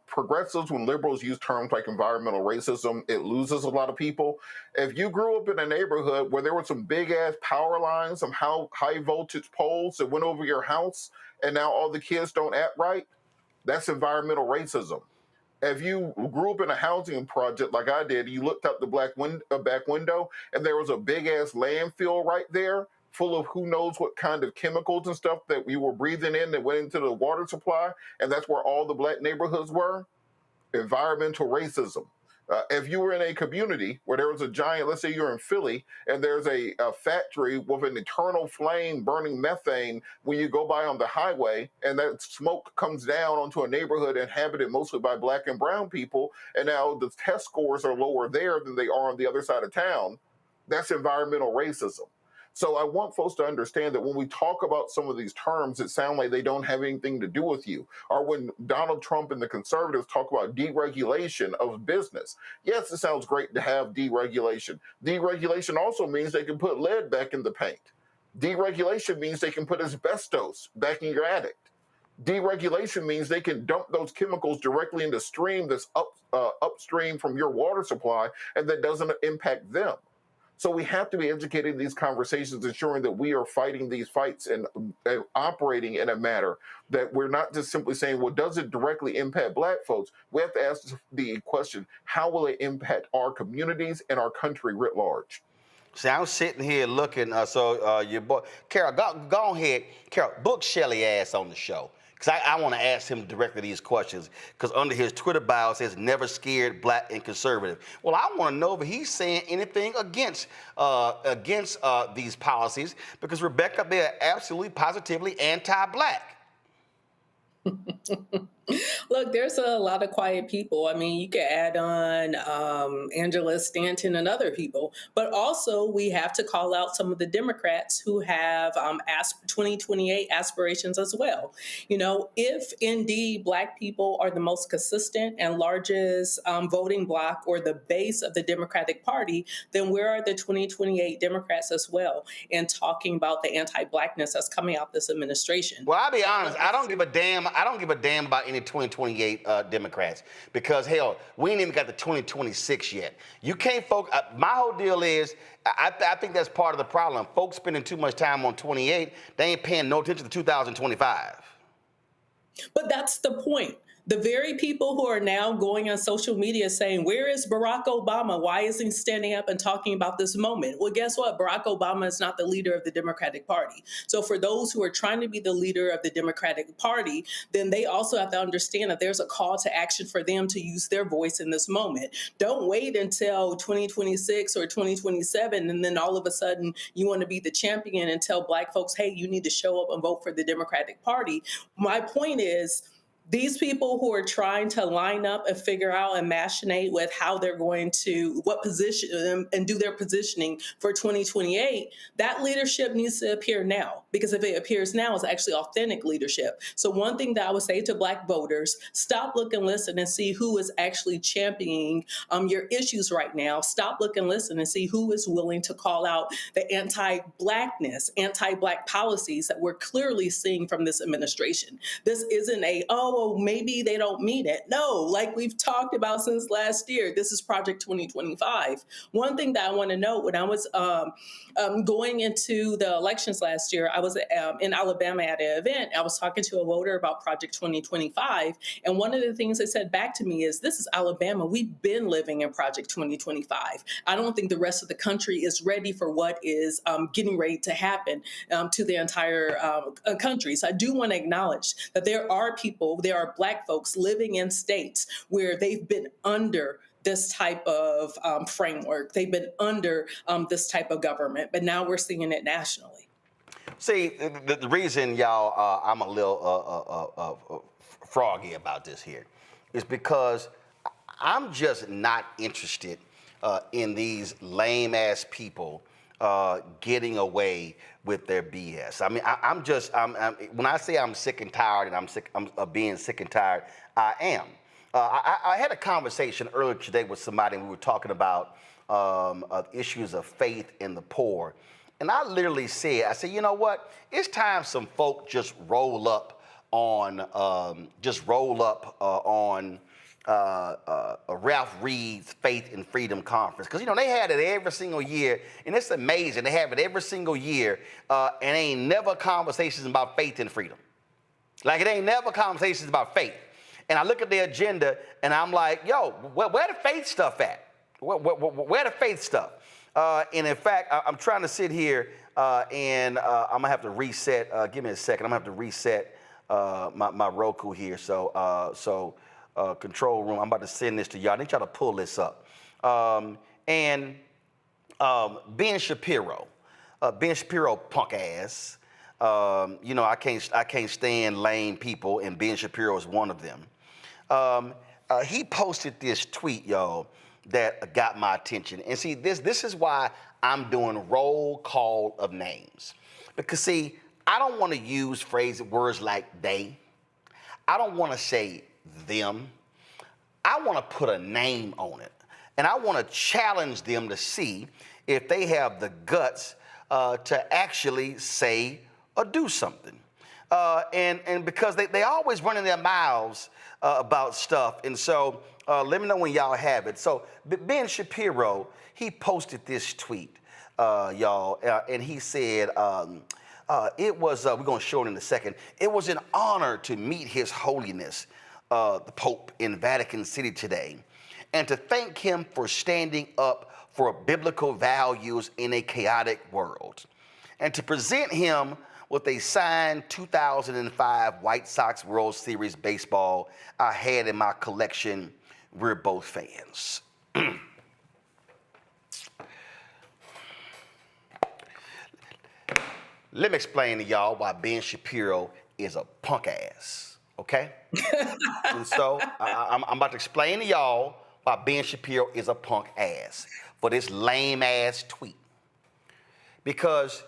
Speaker 14: progressives, when liberals use terms like environmental racism, it loses a lot of people. If you grew up in a neighborhood where there were some big-ass power lines, some high-voltage poles that went over your house, and now all the kids don't act right, that's environmental racism. If you grew up in a housing project like I did, you looked out the back window, and there was a big-ass landfill right there full of who knows what kind of chemicals and stuff that we were breathing in that went into the water supply, and that's where all the black neighborhoods were, environmental racism. If you were in a community where there was a giant, let's say you're in Philly, and there's a factory with an eternal flame burning methane when you go by on the highway, and that smoke comes down onto a neighborhood inhabited mostly by black and brown people, and now the test scores are lower there than they are on the other side of town, that's environmental racism. So I want folks to understand that when we talk about some of these terms, it sounds like they don't have anything to do with you. Or when Donald Trump and the conservatives talk about deregulation of business. Yes, it sounds great to have deregulation. Deregulation also means they can put lead back in the paint. Deregulation means they can put asbestos back in your attic. Deregulation means they can dump those chemicals directly into stream that's upstream from your water supply, and that doesn't impact them. So we have to be educated in these conversations, ensuring that we are fighting these fights and operating in a manner that we're not just simply saying, well, does it directly impact black folks? We have to ask the question, how will it impact our communities and our country writ large?
Speaker 2: See, I'm sitting here looking, your boy, Carol, go ahead. Carol, book Shelly ass on the show. Because I want to ask him directly these questions, because under his Twitter bio it says never scared, black, and conservative. Well, I want to know if he's saying anything against these policies, because Rebecca, they're absolutely positively anti-black.
Speaker 12: Look, there's a lot of quiet people. I mean, you could add on Angela Stanton and other people, but also we have to call out some of the Democrats who have 2028 aspirations as well. You know, if indeed black people are the most consistent and largest voting bloc or the base of the Democratic Party, then where are the 2028 Democrats as well in talking about the anti-blackness that's coming out this administration?
Speaker 2: Well, I'll be honest, I don't give a damn about any 2028 Democrats, because hell, we ain't even got the 2026 yet. You can't focus. My whole deal is, I think that's part of the problem. Folks spending too much time on 28, they ain't paying no attention to 2025.
Speaker 12: But that's the point. The very people who are now going on social media saying, where is Barack Obama? Why isn't he standing up and talking about this moment? Well, guess what? Barack Obama is not the leader of the Democratic Party. So for those who are trying to be the leader of the Democratic Party, then they also have to understand that there's a call to action for them to use their voice in this moment. Don't wait until 2026 or 2027, and then all of a sudden you want to be the champion and tell black folks, hey, you need to show up and vote for the Democratic Party. My point is, These people who are trying to line up and figure out and machinate with how they're going to, what position and do their positioning for 2028, that leadership needs to appear now, because if it appears now, it's actually authentic leadership. So one thing that I would say to Black voters, stop, look, and listen and see who is actually championing your issues right now. Stop, look, and listen and see who is willing to call out the anti-Blackness, anti-Black policies that we're clearly seeing from this administration. This isn't a, oh, maybe they don't mean it. No, like we've talked about since last year, this is Project 2025. One thing that I want to note, when I was going into the elections last year, I was in Alabama at an event. I was talking to a voter about Project 2025. And one of the things they said back to me is, this is Alabama. We've been living in Project 2025. I don't think the rest of the country is ready for what is getting ready to happen to the entire country. So I do want to acknowledge that there are people, there are Black folks living in states where they've been under this type of framework. They've been under this type of government, but now we're seeing it nationally.
Speaker 2: See, the reason, y'all, I'm a little froggy about this here is because I'm just not interested in these lame-ass people getting away with their BS. I mean, I'm when I say I'm sick and tired, and I'm sick of being sick and tired, I am. I had a conversation earlier today with somebody, and we were talking about issues of faith in the poor. And I literally said, I said, you know what? It's time some folk just roll up on Ralph Reed's Faith and Freedom Conference. Because, you know, they had it every single year, and it's amazing. They have it every single year, and ain't never conversations about faith and freedom. Like, it ain't never conversations about faith. And I look at the agenda, and I'm like, yo, where the faith stuff at? Where the faith stuff? And in fact, I'm trying to sit here, and I'm going to have to reset. Give me a second. I'm going to have to reset my Roku here. So control room, I'm about to send this to y'all. I need y'all to pull this up. Ben Shapiro, punk ass. You know, I can't stand lame people, and Ben Shapiro is one of them. He posted this tweet, y'all, that got my attention. And see, this is why I'm doing roll call of names. Because see, I don't want to use words like they. I don't want to say them. I want to put a name on it. And I want to challenge them to see if they have the guts to actually say or do something. And because they always running their mouths about stuff. And so let me know when y'all have it. So Ben Shapiro, he posted this tweet, y'all, and he said, it was, we're going to show it in a second, it was an honor to meet His Holiness, the Pope, in Vatican City today, and to thank him for standing up for biblical values in a chaotic world, and to present him with a signed 2005 White Sox World Series baseball I had in my collection. We're both fans. Let me explain to y'all why Ben Shapiro is a punk ass, okay? And so I'm about to explain to y'all why Ben Shapiro is a punk ass for this lame ass tweet. Because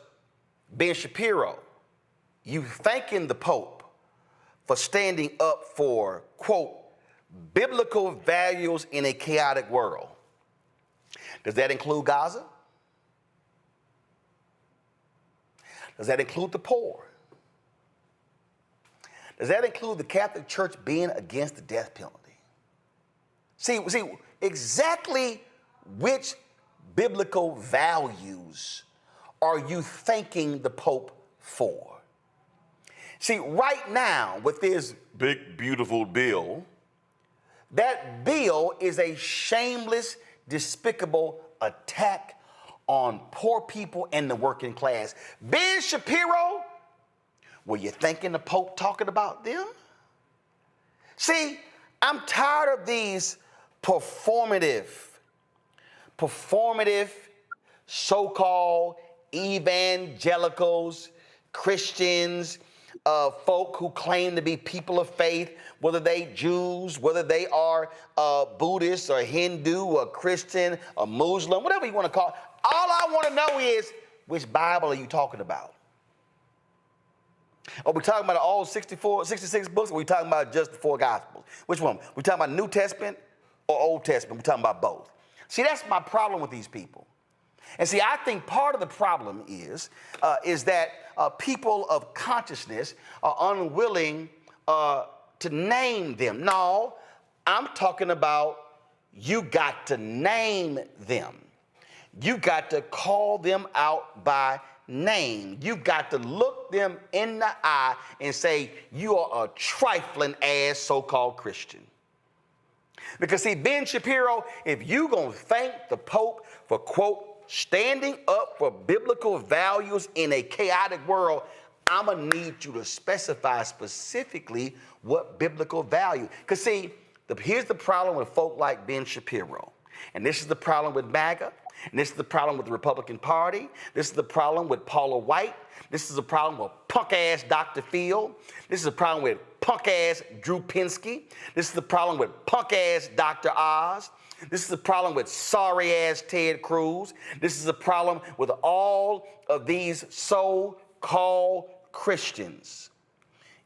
Speaker 2: Ben Shapiro, you thanking the Pope for standing up for, quote, biblical values in a chaotic world. Does that include Gaza? Does that include the poor? Does that include the Catholic Church being against the death penalty? See, exactly which biblical values are you thanking the Pope for? See, right now, with this big, beautiful bill, that bill is a shameless, despicable attack on poor people and the working class. Ben Shapiro, were you thanking the Pope talking about them? See, I'm tired of these performative so-called evangelicals, Christians, folk who claim to be people of faith, whether they Jews, whether they are Buddhist or Hindu or Christian or Muslim, whatever you want to call it. All I want to know is, which Bible are you talking about? Are we talking about all 66 books, or are we talking about just the 4 Gospels? Which one? We talking about New Testament or Old Testament? We're talking about both. See, that's my problem with these people. And see, I think part of the problem is that people of consciousness are unwilling to name them. No, I'm talking about you got to name them. You got to call them out by name. You got to look them in the eye and say, you are a trifling ass so-called Christian. Because see, Ben Shapiro, if you gonna thank the Pope for, quote, standing up for biblical values in a chaotic world, I'm gonna need you to specify specifically what biblical value. Because see, here's the problem with folk like Ben Shapiro. And this is the problem with MAGA. And this is the problem with the Republican Party. This is the problem with Paula White. This is the problem with punk-ass Dr. Phil. This is the problem with punk-ass Drew Pinsky. This is the problem with punk-ass Dr. Oz. This is the problem with sorry-ass Ted Cruz. This is the problem with all of these so-called Christians.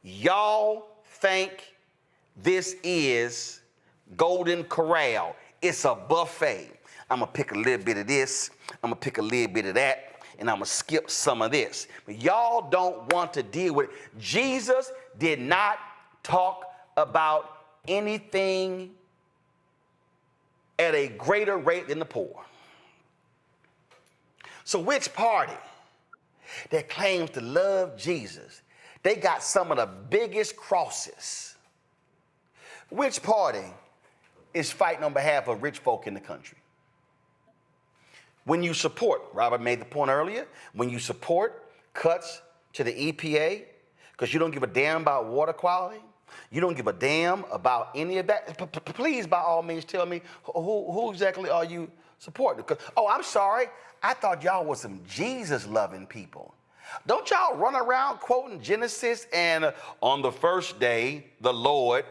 Speaker 2: Y'all think this is Golden Corral. It's a buffet. I'm going to pick a little bit of this. I'm going to pick a little bit of that. And I'm going to skip some of this. But y'all don't want to deal with it. Jesus did not talk about anything at a greater rate than the poor. So which party that claims to love Jesus, they got some of the biggest crosses? Which party is fighting on behalf of rich folk in the country? When you support, Robert made the point earlier, when you support cuts to the EPA because you don't give a damn about water quality, you don't give a damn about any of that, please, by all means, tell me who exactly are you supporting? Because, oh, I'm sorry, I thought y'all was some Jesus-loving people. Don't y'all run around quoting Genesis and on the first day, the Lord.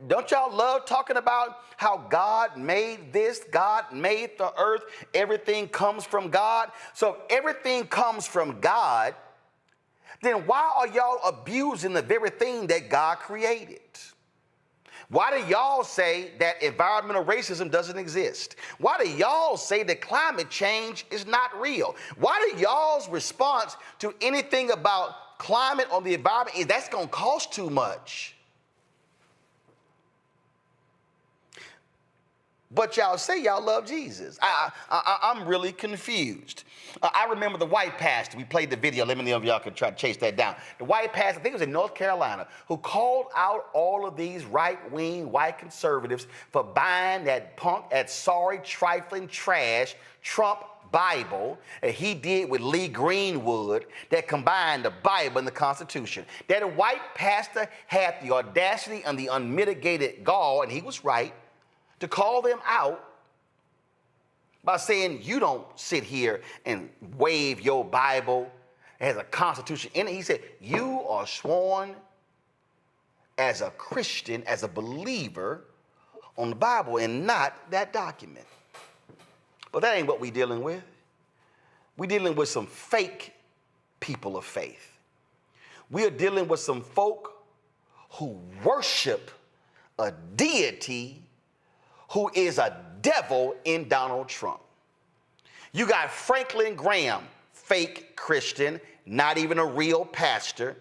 Speaker 2: Don't y'all love talking about how God made this, God made the earth, everything comes from God? So if everything comes from God, then why are y'all abusing the very thing that God created? Why do y'all say that environmental racism doesn't exist? Why do y'all say that climate change is not real? Why do y'all's response to anything about climate or the environment is that's going to cost too much? But y'all say y'all love Jesus. I'm really confused. I remember the white pastor. We played the video. Let me know if y'all could try to chase that down. The white pastor, I think it was in North Carolina, who called out all of these right-wing white conservatives for buying that punk, that sorry, trifling trash Trump Bible that he did with Lee Greenwood that combined the Bible and the Constitution. That white pastor had the audacity and the unmitigated gall, and he was right, to call them out by saying, you don't sit here and wave your Bible as a constitution in it. He said, you are sworn as a Christian, as a believer on the Bible and not that document. But that ain't what we're dealing with. We're dealing with some fake people of faith. We are dealing with some folk who worship a deity who is a devil in Donald Trump. You got Franklin Graham, fake Christian, not even a real pastor,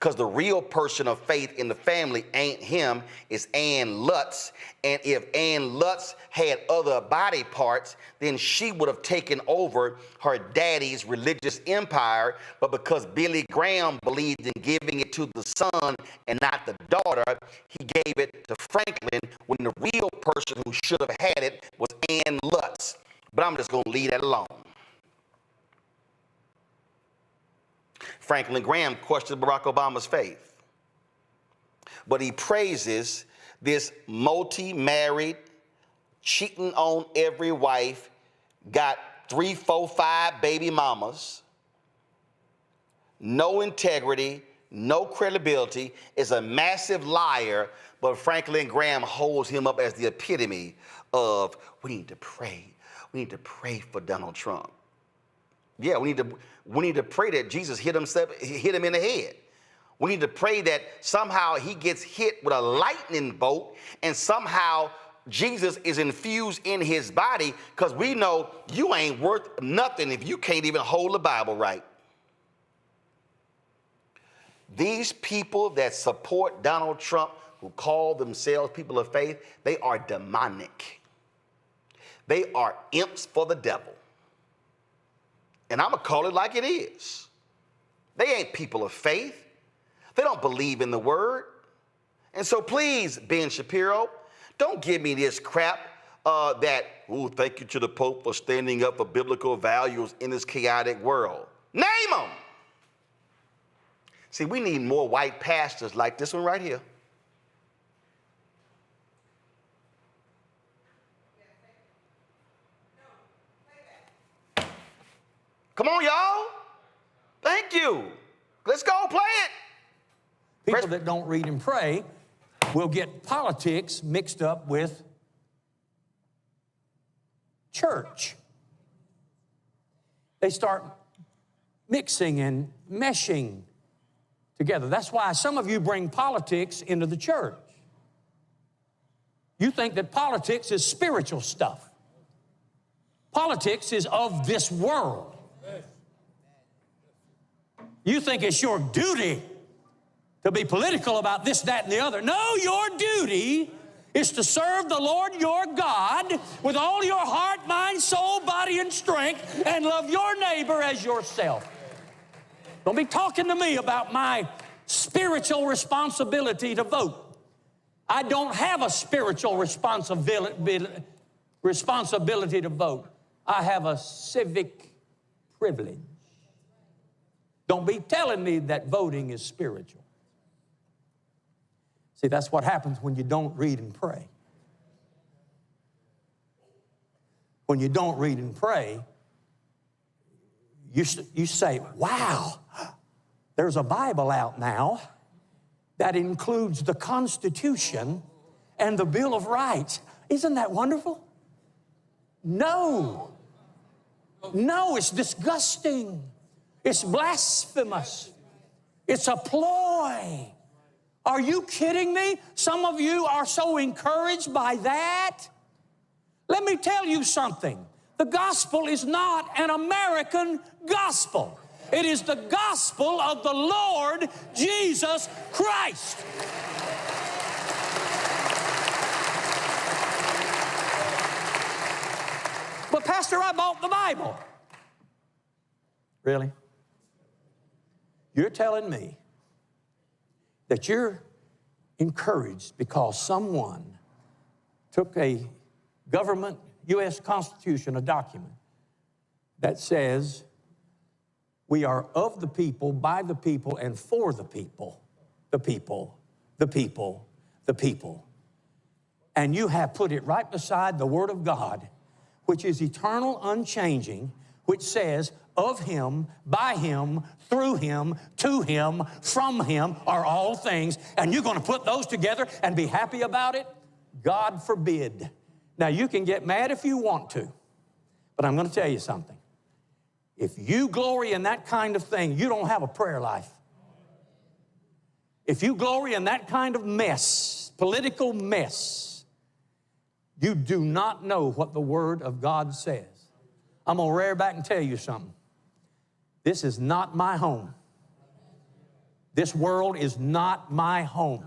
Speaker 2: because the real person of faith in the family ain't him, it's Ann Lutz. And if Ann Lutz had other body parts, then she would have taken over her daddy's religious empire. But because Billy Graham believed in giving it to the son and not the daughter, he gave it to Franklin when the real person who should have had it was Ann Lutz. But I'm just going to leave that alone. Franklin Graham questioned Barack Obama's faith, but he praises this multi-married, cheating on every wife, got 3, 4, 5 baby mamas, no integrity, no credibility, is a massive liar, but Franklin Graham holds him up as the epitome of, we need to pray. We need to pray for Donald Trump. Yeah, we need to pray that Jesus hit him in the head. We need to pray that somehow he gets hit with a lightning bolt and somehow Jesus is infused in his body, because we know you ain't worth nothing if you can't even hold the Bible right. These people that support Donald Trump, who call themselves people of faith, they are demonic. They are imps for the devil. And I'm going to call it like it is. They ain't people of faith. They don't believe in the word. And so please, Ben Shapiro, don't give me this crap thank you to the Pope for standing up for biblical values in this chaotic world. Name them. See, we need more white pastors like this one right here. Come on, y'all. Thank you. Let's go play it.
Speaker 16: People that don't read and pray will get politics mixed up with church. They start mixing and meshing together. That's why some of you bring politics into the church. You think that politics is spiritual stuff. Politics is of this world. You think it's your duty to be political about this, that, and the other. No, your duty is to serve the Lord your God with all your heart, mind, soul, body, and strength, and love your neighbor as yourself. Don't be talking to me about my spiritual responsibility to vote. I don't have a spiritual responsibility to vote. I have a civic privilege. Don't be telling me that voting is spiritual. See, that's what happens when you don't read and pray. When you don't read and pray, you say, wow, there's a Bible out now that includes the Constitution and the Bill of Rights. Isn't that wonderful? No. No, it's disgusting. It's blasphemous. It's a ploy. Are you kidding me? Some of you are so encouraged by that. Let me tell you something. The gospel is not an American gospel. It is the gospel of the Lord Jesus Christ. But Pastor, I bought the Bible. Really? You're telling me that you're encouraged because someone took a government, U.S. Constitution, a document that says we are of the people, by the people, and for the people, the people, the people, the people. And you have put it right beside the Word of God, which is eternal, unchanging, which says, of him, by him, through him, to him, from him are all things, and you're going to put those together and be happy about it? God forbid. Now, you can get mad if you want to, but I'm going to tell you something. If you glory in that kind of thing, you don't have a prayer life. If you glory in that kind of mess, political mess, you do not know what the Word of God says. I'm going to rear back and tell you something. This is not my home. This world is not my home.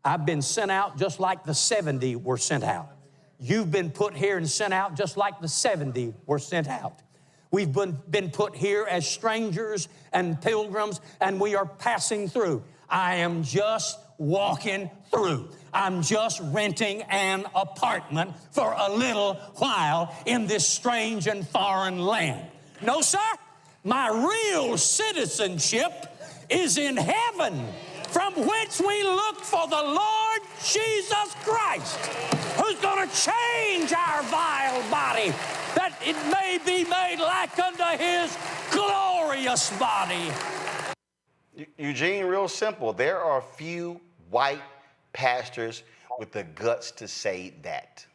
Speaker 16: I've been sent out just like the 70 were sent out. You've been put here and sent out just like the 70 were sent out. We've been put here as strangers and pilgrims, and we are passing through. I am just walking through. I'm just renting an apartment for a little while in this strange and foreign land. No, sir. My real citizenship is in heaven, from whence we look for the Lord Jesus Christ, who's going to change our vile body, that it may be made like unto his glorious body.
Speaker 2: Eugene, real simple. There are few white pastors with the guts to say that.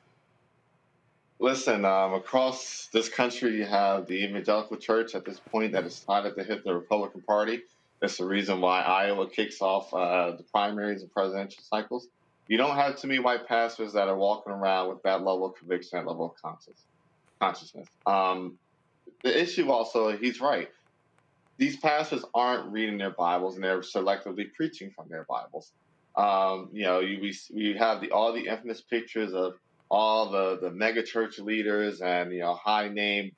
Speaker 13: Listen, across this country, you have the evangelical church at this point that is decided to hit the Republican Party. That's the reason why Iowa kicks off the primaries and presidential cycles. You don't have too many white pastors that are walking around with that level of conviction, that level of consciousness. The issue also, he's right. These pastors aren't reading their Bibles, and they're selectively preaching from their Bibles. We have all the infamous pictures of all the mega church leaders and high name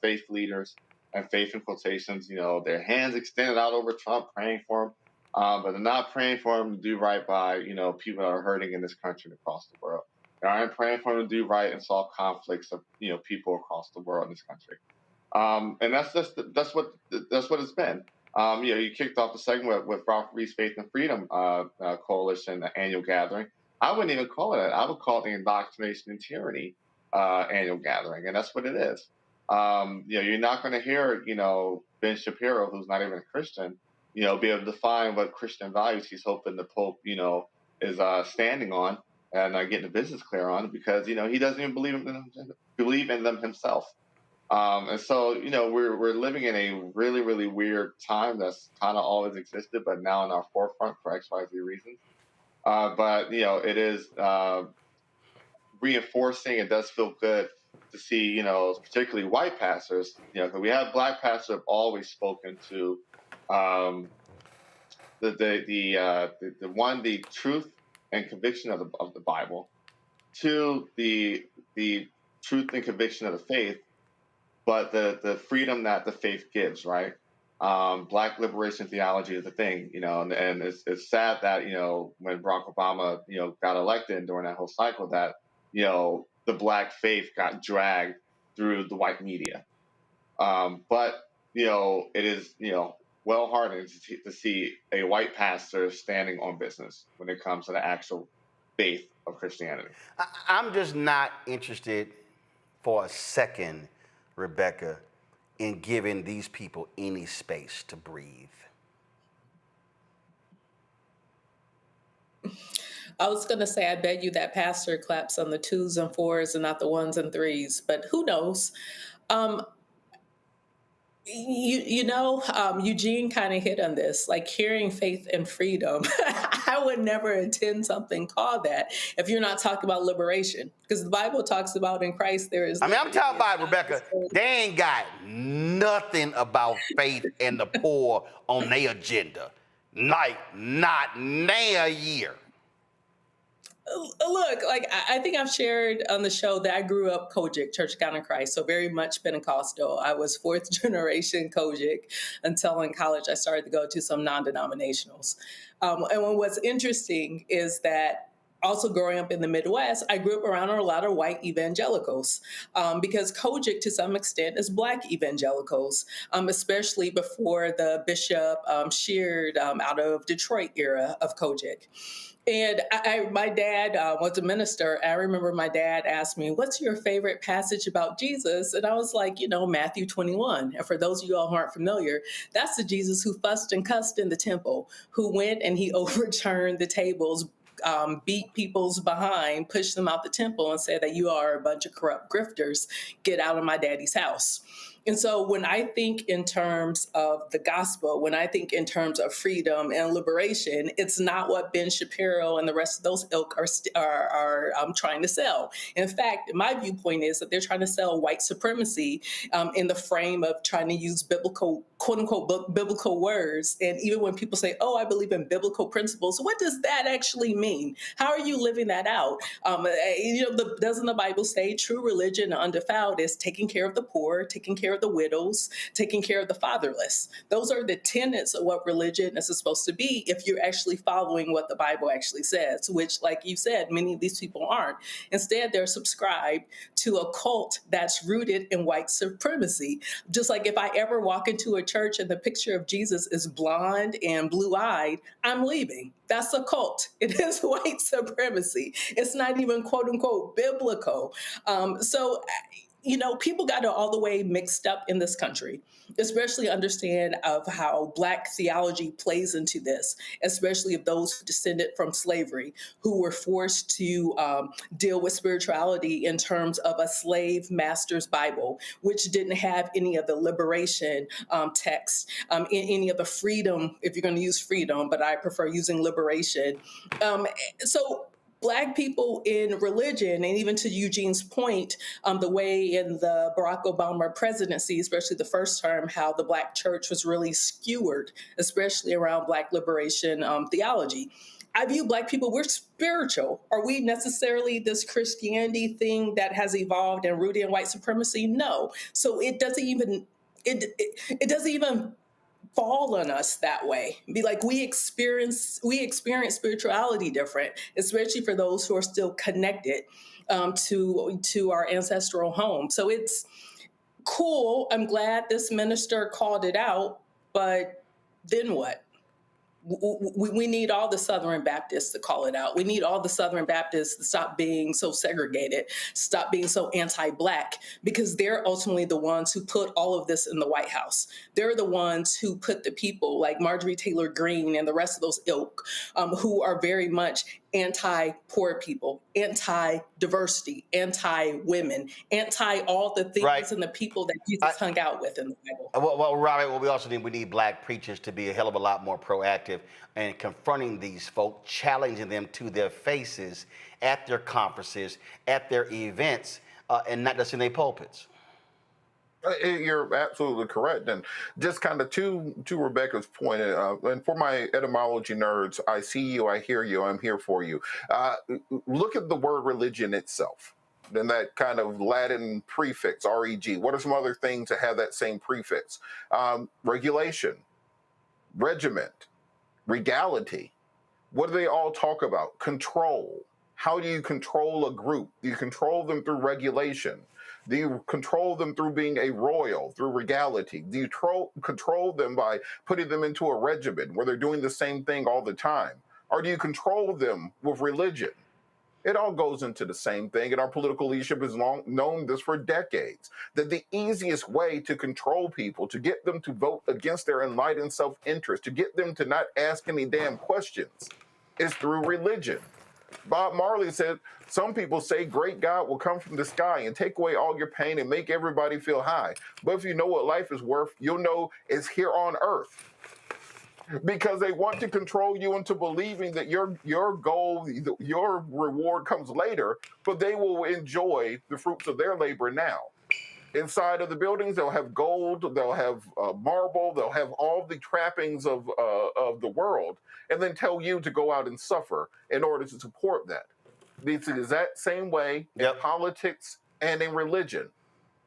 Speaker 13: faith leaders and faith in quotations, their hands extended out over Trump, praying for him, but they're not praying for him to do right by people that are hurting in this country and across the world. They aren't praying for him to do right and solve conflicts of people across the world in this country. And that's what it's been. You kicked off the segment with Ralph Reed's Faith and Freedom Coalition annual gathering. I wouldn't even call it that. I would call it the Indoctrination and Tyranny annual gathering, and that's what it is. You're not going to hear, Ben Shapiro, who's not even a Christian, be able to define what Christian values he's hoping the Pope, is standing on and getting the business clear on, because he doesn't even believe in them himself. And so, we're living in a really, really weird time that's kind of always existed, but now in our forefront for XYZ reasons. But it is reinforcing. It does feel good to see, particularly white pastors. Because we have black pastors who have always spoken to the truth and conviction of the Bible, to the truth and conviction of the faith, but the freedom that the faith gives, right? Black liberation theology is a thing, and it's sad that, when Barack Obama, got elected and during that whole cycle that, the black faith got dragged through the white media. But, it is, well heartening to see a white pastor standing on business when it comes to the actual faith of Christianity.
Speaker 2: I'm just not interested for a second, Rebecca, in giving these people any space to breathe.
Speaker 12: I was going to say, I bet you that pastor claps on the 2s and 4s and not the 1s and 3s, but who knows? Eugene kind of hit on this, like hearing faith and freedom. I would never attend something called that if you're not talking about liberation, because the Bible talks about in Christ there is.
Speaker 2: I'm talking about, Rebecca, they ain't got nothing about faith and the poor on their agenda. Like, not a year.
Speaker 12: Look, I think I've shared on the show that I grew up Kojic, Church of God in Christ, so very much Pentecostal. I was 4th generation Kojic until in college I started to go to some non-denominationals. And what's interesting is that also growing up in the Midwest, I grew up around a lot of white evangelicals because Kojic to some extent is black evangelicals, especially before the Bishop Sheard out of Detroit era of Kojic. And my dad was a minister. I remember my dad asked me, what's your favorite passage about Jesus? And I was like, Matthew 21. And for those of you all who aren't familiar, that's the Jesus who fussed and cussed in the temple, who went and he overturned the tables, beat people's behind, pushed them out the temple and said that you are a bunch of corrupt grifters. Get out of my daddy's house. And so when I think in terms of the gospel, when I think in terms of freedom and liberation, it's not what Ben Shapiro and the rest of those ilk are trying to sell. In fact, my viewpoint is that they're trying to sell white supremacy in the frame of trying to use biblical, quote unquote, biblical words. And even when people say, oh, I believe in biblical principles, what does that actually mean? How are you living that out? Doesn't the Bible say true religion undefiled is taking care of the poor, taking care of the widows, taking care of the fatherless? Those are the tenets of what religion is supposed to be if you're actually following what the Bible actually says, which, like you said, many of these people aren't. Instead, they're subscribed to a cult that's rooted in white supremacy. Just like if I ever walk into a church and the picture of Jesus is blonde and blue-eyed, I'm leaving. That's a cult. It is white supremacy. It's not even quote unquote biblical. So people got it all the way mixed up in this country, especially understand of how Black theology plays into this, especially of those who descended from slavery, who were forced to deal with spirituality in terms of a slave master's Bible, which didn't have any of the liberation text, any of the freedom, if you're going to use freedom, but I prefer using liberation. So Black people in religion, and even to Eugene's point, the way in the Barack Obama presidency, especially the first term, how the Black church was really skewered, especially around Black liberation theology. I view Black people, we're spiritual. Are we necessarily this Christianity thing that has evolved and rooted in white supremacy? No. So it doesn't even fall on us that way. Be like, we experience spirituality different, especially for those who are still connected to our ancestral home. So it's cool. I'm glad this minister called it out, but then what? We need all the Southern Baptists to call it out. We need all the Southern Baptists to stop being so segregated, stop being so anti-Black, because they're ultimately the ones who put all of this in the White House. They're the ones who put the people like Marjorie Taylor Greene and the rest of those ilk who are very much anti-poor people, anti-diversity, anti-women, anti all the things and the people that Jesus hung out with in the Bible.
Speaker 2: Well, Robert, we also need Black preachers to be a hell of a lot more proactive in confronting these folk, challenging them to their faces at their conferences, at their events, and not just in their pulpits.
Speaker 14: You're absolutely correct. And just kind of to Rebecca's point, and for my etymology nerds, I see you, I hear you, I'm here for you. Look at the word religion itself. Then that kind of Latin prefix, reg. What are some other things that have that same prefix? Regulation, regiment, regality. What do they all talk about? Control. How do you control a group? Do you control them through regulation? Do you control them through being a royal, through regality? Do you control them by putting them into a regiment where they're doing the same thing all the time? Or do you control them with religion? It all goes into the same thing, and our political leadership has long known this for decades, that the easiest way to control people, to get them to vote against their enlightened self-interest, to get them to not ask any damn questions, is through religion. Bob Marley said, some people say great God will come from the sky and take away all your pain and make everybody feel high. But if you know what life is worth, you'll know it's here on earth. Because they want to control you into believing that your goal, your reward comes later, but they will enjoy the fruits of their labor now. Inside of the buildings, they'll have gold, they'll have marble, they'll have all the trappings of the world, and then tell you to go out and suffer in order to support that. It's the exact same way in politics and in religion.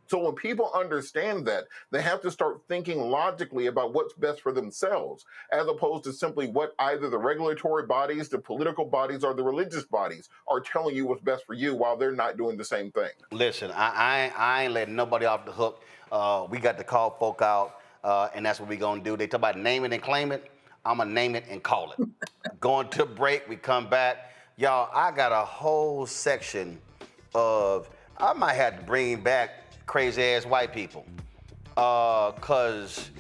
Speaker 14: So when people understand that, they have to start thinking logically about what's best for themselves, as opposed to simply what either the regulatory bodies, the political bodies, or the religious bodies are telling you what's best for you while they're not doing the same thing.
Speaker 2: Listen, I ain't letting nobody off the hook. We got to call folk out, and that's what we're going to do. They talk about name it and claim it. I'm going to name it and call it. Going to break, we come back. Y'all, I got a whole section of, I might have to bring back crazy-ass white people, because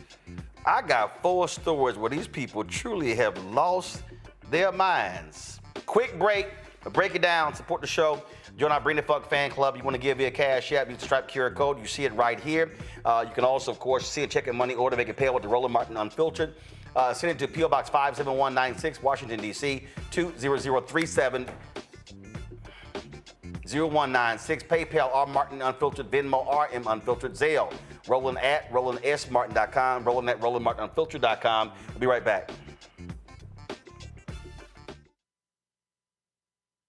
Speaker 2: I got 4 stories where these people truly have lost their minds. Quick break, break it down, support the show. Join our Bring the Fuck fan club. You want to give via Cash App, use the Stripe QR code. You see it right here. You can also, of course, see a check and money order, make it payable to Roland Martin Unfiltered. Send it to P.O. Box 57196, Washington, D.C., 20037. 0196, PayPal, R Martin Unfiltered, Venmo, RM Unfiltered, Zelle, Roland at RolandSMartin.com, Roland at RolandMartinUnfiltered.com. We'll be right back.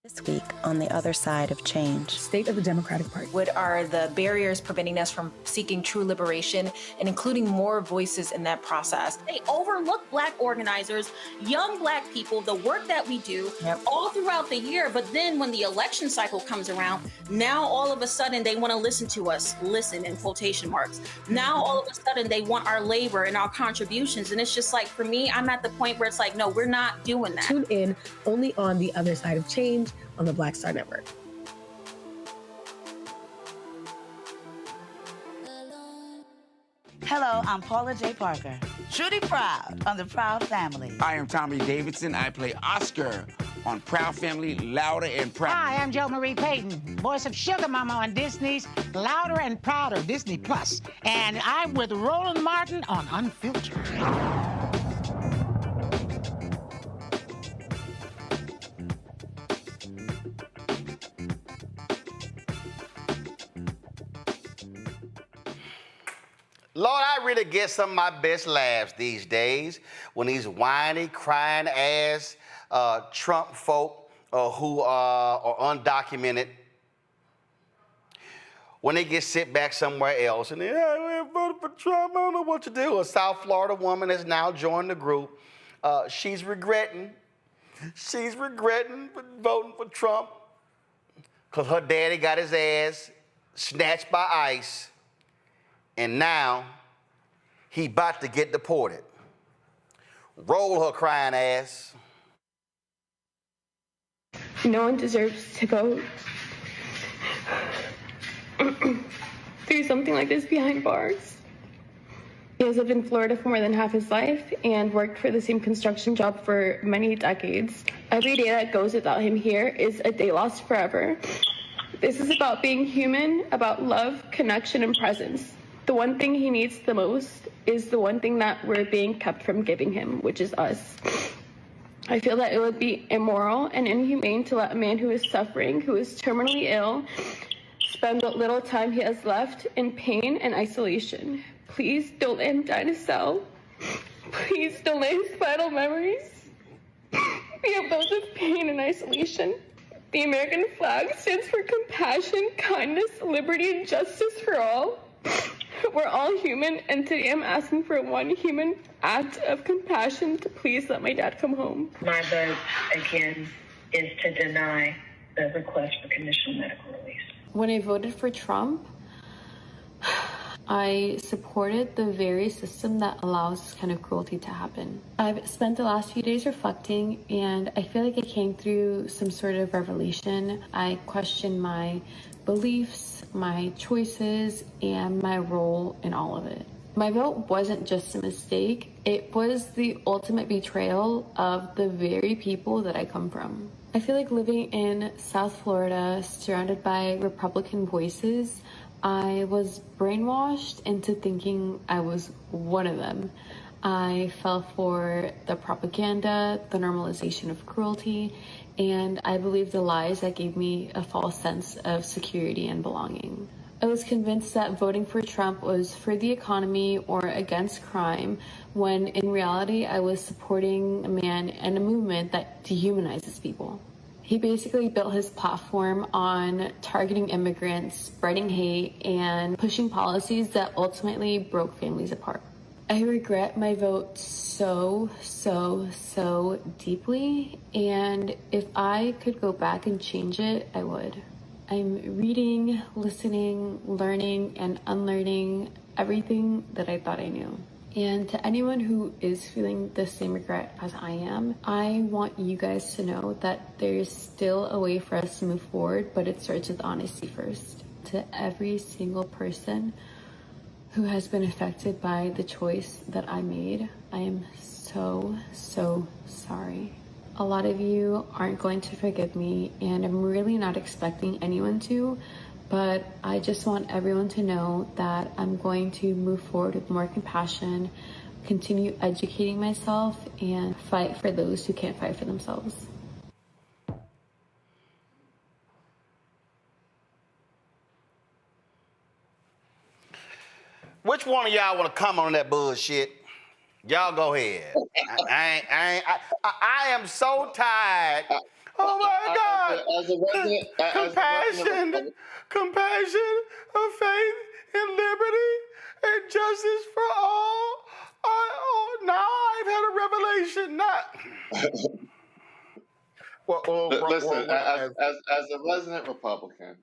Speaker 17: This week on the other side of change.
Speaker 18: State of the Democratic Party.
Speaker 19: What are the barriers preventing us from seeking true liberation and including more voices in that process?
Speaker 20: They overlook Black organizers, young Black people, the work that we do all throughout the year. But then when the election cycle comes around, now all of a sudden they want to listen to us, listen in quotation marks. Now all of a sudden they want our labor and our contributions. And it's just like, for me, I'm at the point where it's like, no, we're not doing that.
Speaker 18: Tune in only on the other side of change on the Black Star Network.
Speaker 21: Hello, I'm Paula J. Parker. Truly proud on the Proud Family.
Speaker 22: I am Tommy Davidson. I play Oscar on Proud Family, Louder and Proud.
Speaker 23: Hi, I'm Jo Marie Payton, voice of Sugar Mama on Disney's Louder and Prouder, Disney Plus. And I'm with Roland Martin on Unfiltered.
Speaker 2: Lord, I really get some of my best laughs these days when these whiny, crying ass Trump folk who are undocumented, when they get sit back somewhere else and they voted for Trump, I don't know what to do. A South Florida woman has now joined the group. She's regretting voting for Trump because her daddy got his ass snatched by ICE. And now, he about to get deported. Roll her crying ass.
Speaker 24: No one deserves to go through something like this behind bars. He has lived in Florida for more than half his life and worked for the same construction job for many decades. Every day that goes without him here is a day lost forever. This is about being human, about love, connection, and presence. The one thing he needs the most is the one thing that we're being kept from giving him, which is us. I feel that it would be immoral and inhumane to let a man who is suffering, who is terminally ill, spend what little time he has left in pain and isolation. Please don't let him die in a cell. Please don't let his final memories be of those of pain and isolation. The American flag stands for compassion, kindness, liberty, and justice for all. We're all human, and today I'm asking for one human act of compassion to please let my dad come home.
Speaker 25: My vote, again, is to deny the request for conditional medical release.
Speaker 24: When I voted for Trump, I supported the very system that allows this kind of cruelty to happen. I've spent the last few days reflecting, and I feel like I came through some sort of revelation. I questioned my beliefs, my choices, and my role in all of it. My vote wasn't just a mistake, it was the ultimate betrayal of the very people that I come from. I feel like living in South Florida, surrounded by Republican voices, I was brainwashed into thinking I was one of them. I fell for the propaganda, the normalization of cruelty, and I believed the lies that gave me a false sense of security and belonging. I was convinced that voting for Trump was for the economy or against crime, when in reality I was supporting a man and a movement that dehumanizes people. He basically built his platform on targeting immigrants, spreading hate, and pushing policies that ultimately broke families apart. I regret my vote so deeply, and if I could go back and change it, I would. I'm reading, listening, learning, and unlearning everything that I thought I knew. And to anyone who is feeling the same regret as I am, I want you guys to know that there's still a way for us to move forward, but it starts with honesty first. To every single person who has been affected by the choice that I made, I am so sorry. A lot of you aren't going to forgive me, and I'm really not expecting anyone to, but I just want everyone to know that I'm going to move forward with more compassion, continue educating myself, and fight for those who can't fight for themselves.
Speaker 2: Which one of y'all want to comment on that bullshit? Y'all go ahead. I am so tired. Oh my God! Compassion, of faith, and liberty, and justice for all. Now I've had a revelation.
Speaker 13: Listen, as a resident Republican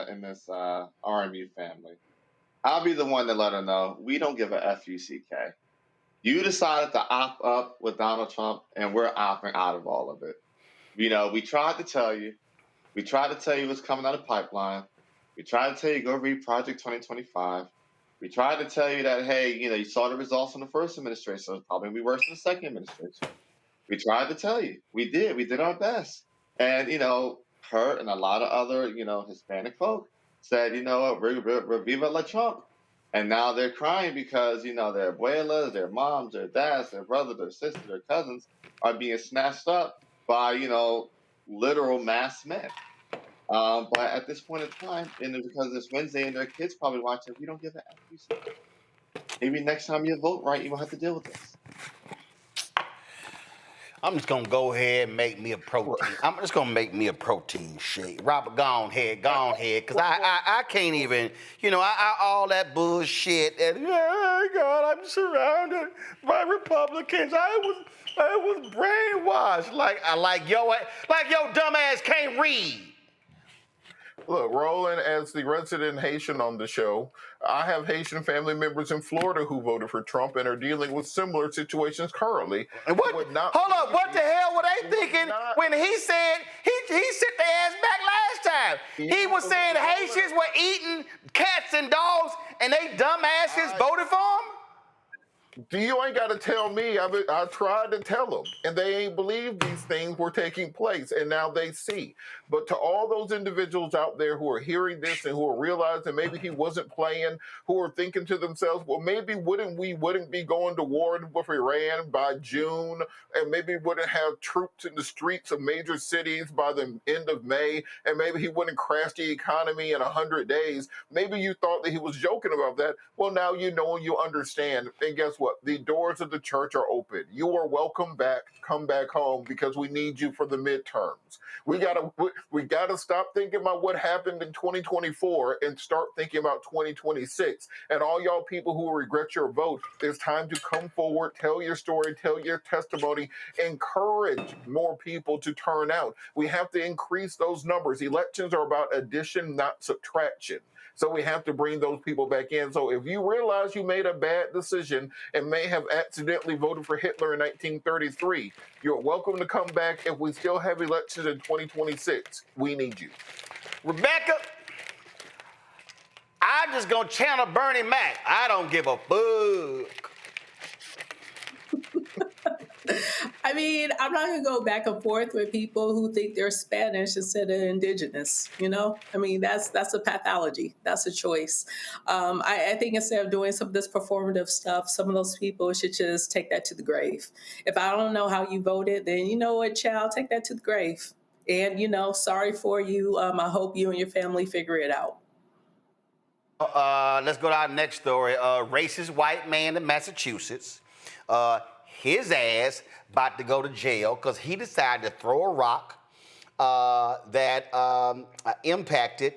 Speaker 13: in this RMU family, I'll be the one to let her know we don't give a FUCK. You decided to opt up with Donald Trump, and we're opting out of all of it. You know, we tried to tell you. We tried to tell you what's coming out of the pipeline. We tried to tell you go read Project 2025. We tried to tell you that, hey, you saw the results from the first administration, so it's probably gonna be worse than the second administration. We tried to tell you. We did. We did our best. And, her and a lot of other, Hispanic folk said, Viva la Trump. And now they're crying because, their abuelas, their moms, their dads, their brothers, their sisters, their cousins are being snatched up by, literal mass men. But at this point in time, and because it's Wednesday and their kids probably watching, we don't give a F. Maybe next time you vote right, you won't have to deal with this.
Speaker 2: I'm just gonna go ahead and make me a protein. I'm just gonna make me a protein shake. Robert, go on ahead, cause I can't even, all that bullshit. And God, I'm surrounded by Republicans. I was brainwashed. Like your dumb ass can't read.
Speaker 14: Look, Roland, as the resident Haitian on the show, I have Haitian family members in Florida who voted for Trump and are dealing with similar situations currently.
Speaker 2: And hold up, what the hell were they thinking when he said he sent their ass back last time? He was saying Haitians were eating cats and dogs and they dumb asses voted for him?
Speaker 14: You ain't got to tell me. I tried to tell them, and they ain't believe these things were taking place, and now they see. But to all those individuals out there who are hearing this and who are realizing maybe he wasn't playing, who are thinking to themselves, well, maybe wouldn't be going to war with Iran by June, and maybe wouldn't have troops in the streets of major cities by the end of May, and maybe he wouldn't crash the economy in 100 days. Maybe you thought that he was joking about that. Well, now you know and you understand. And guess what? The doors of the church are open. You are welcome back. Come back home because we need you for the midterms. We gotta stop thinking about what happened in 2024 and start thinking about 2026. And all y'all people who regret your vote, it's time to come forward, tell your story, tell your testimony, encourage more people to turn out. We have to increase those numbers. Elections are about addition, not subtraction. So we have to bring those people back in. So if you realize you made a bad decision and may have accidentally voted for Hitler in 1933, you're welcome to come back. If we still have elections in 2026, we need you.
Speaker 2: Rebecca, I'm just gonna channel Bernie Mac. I don't give a fuck.
Speaker 12: I mean, I'm not going to go back and forth with people who think they're Spanish instead of indigenous, I mean, that's a pathology. That's a choice. I think instead of doing some of this performative stuff, some of those people should just take that to the grave. If I don't know how you voted, then you know what, child, take that to the grave. And, sorry for you. I hope you and your family figure it out.
Speaker 2: Let's go to our next story. Racist white man in Massachusetts. His ass about to go to jail because he decided to throw a rock that impacted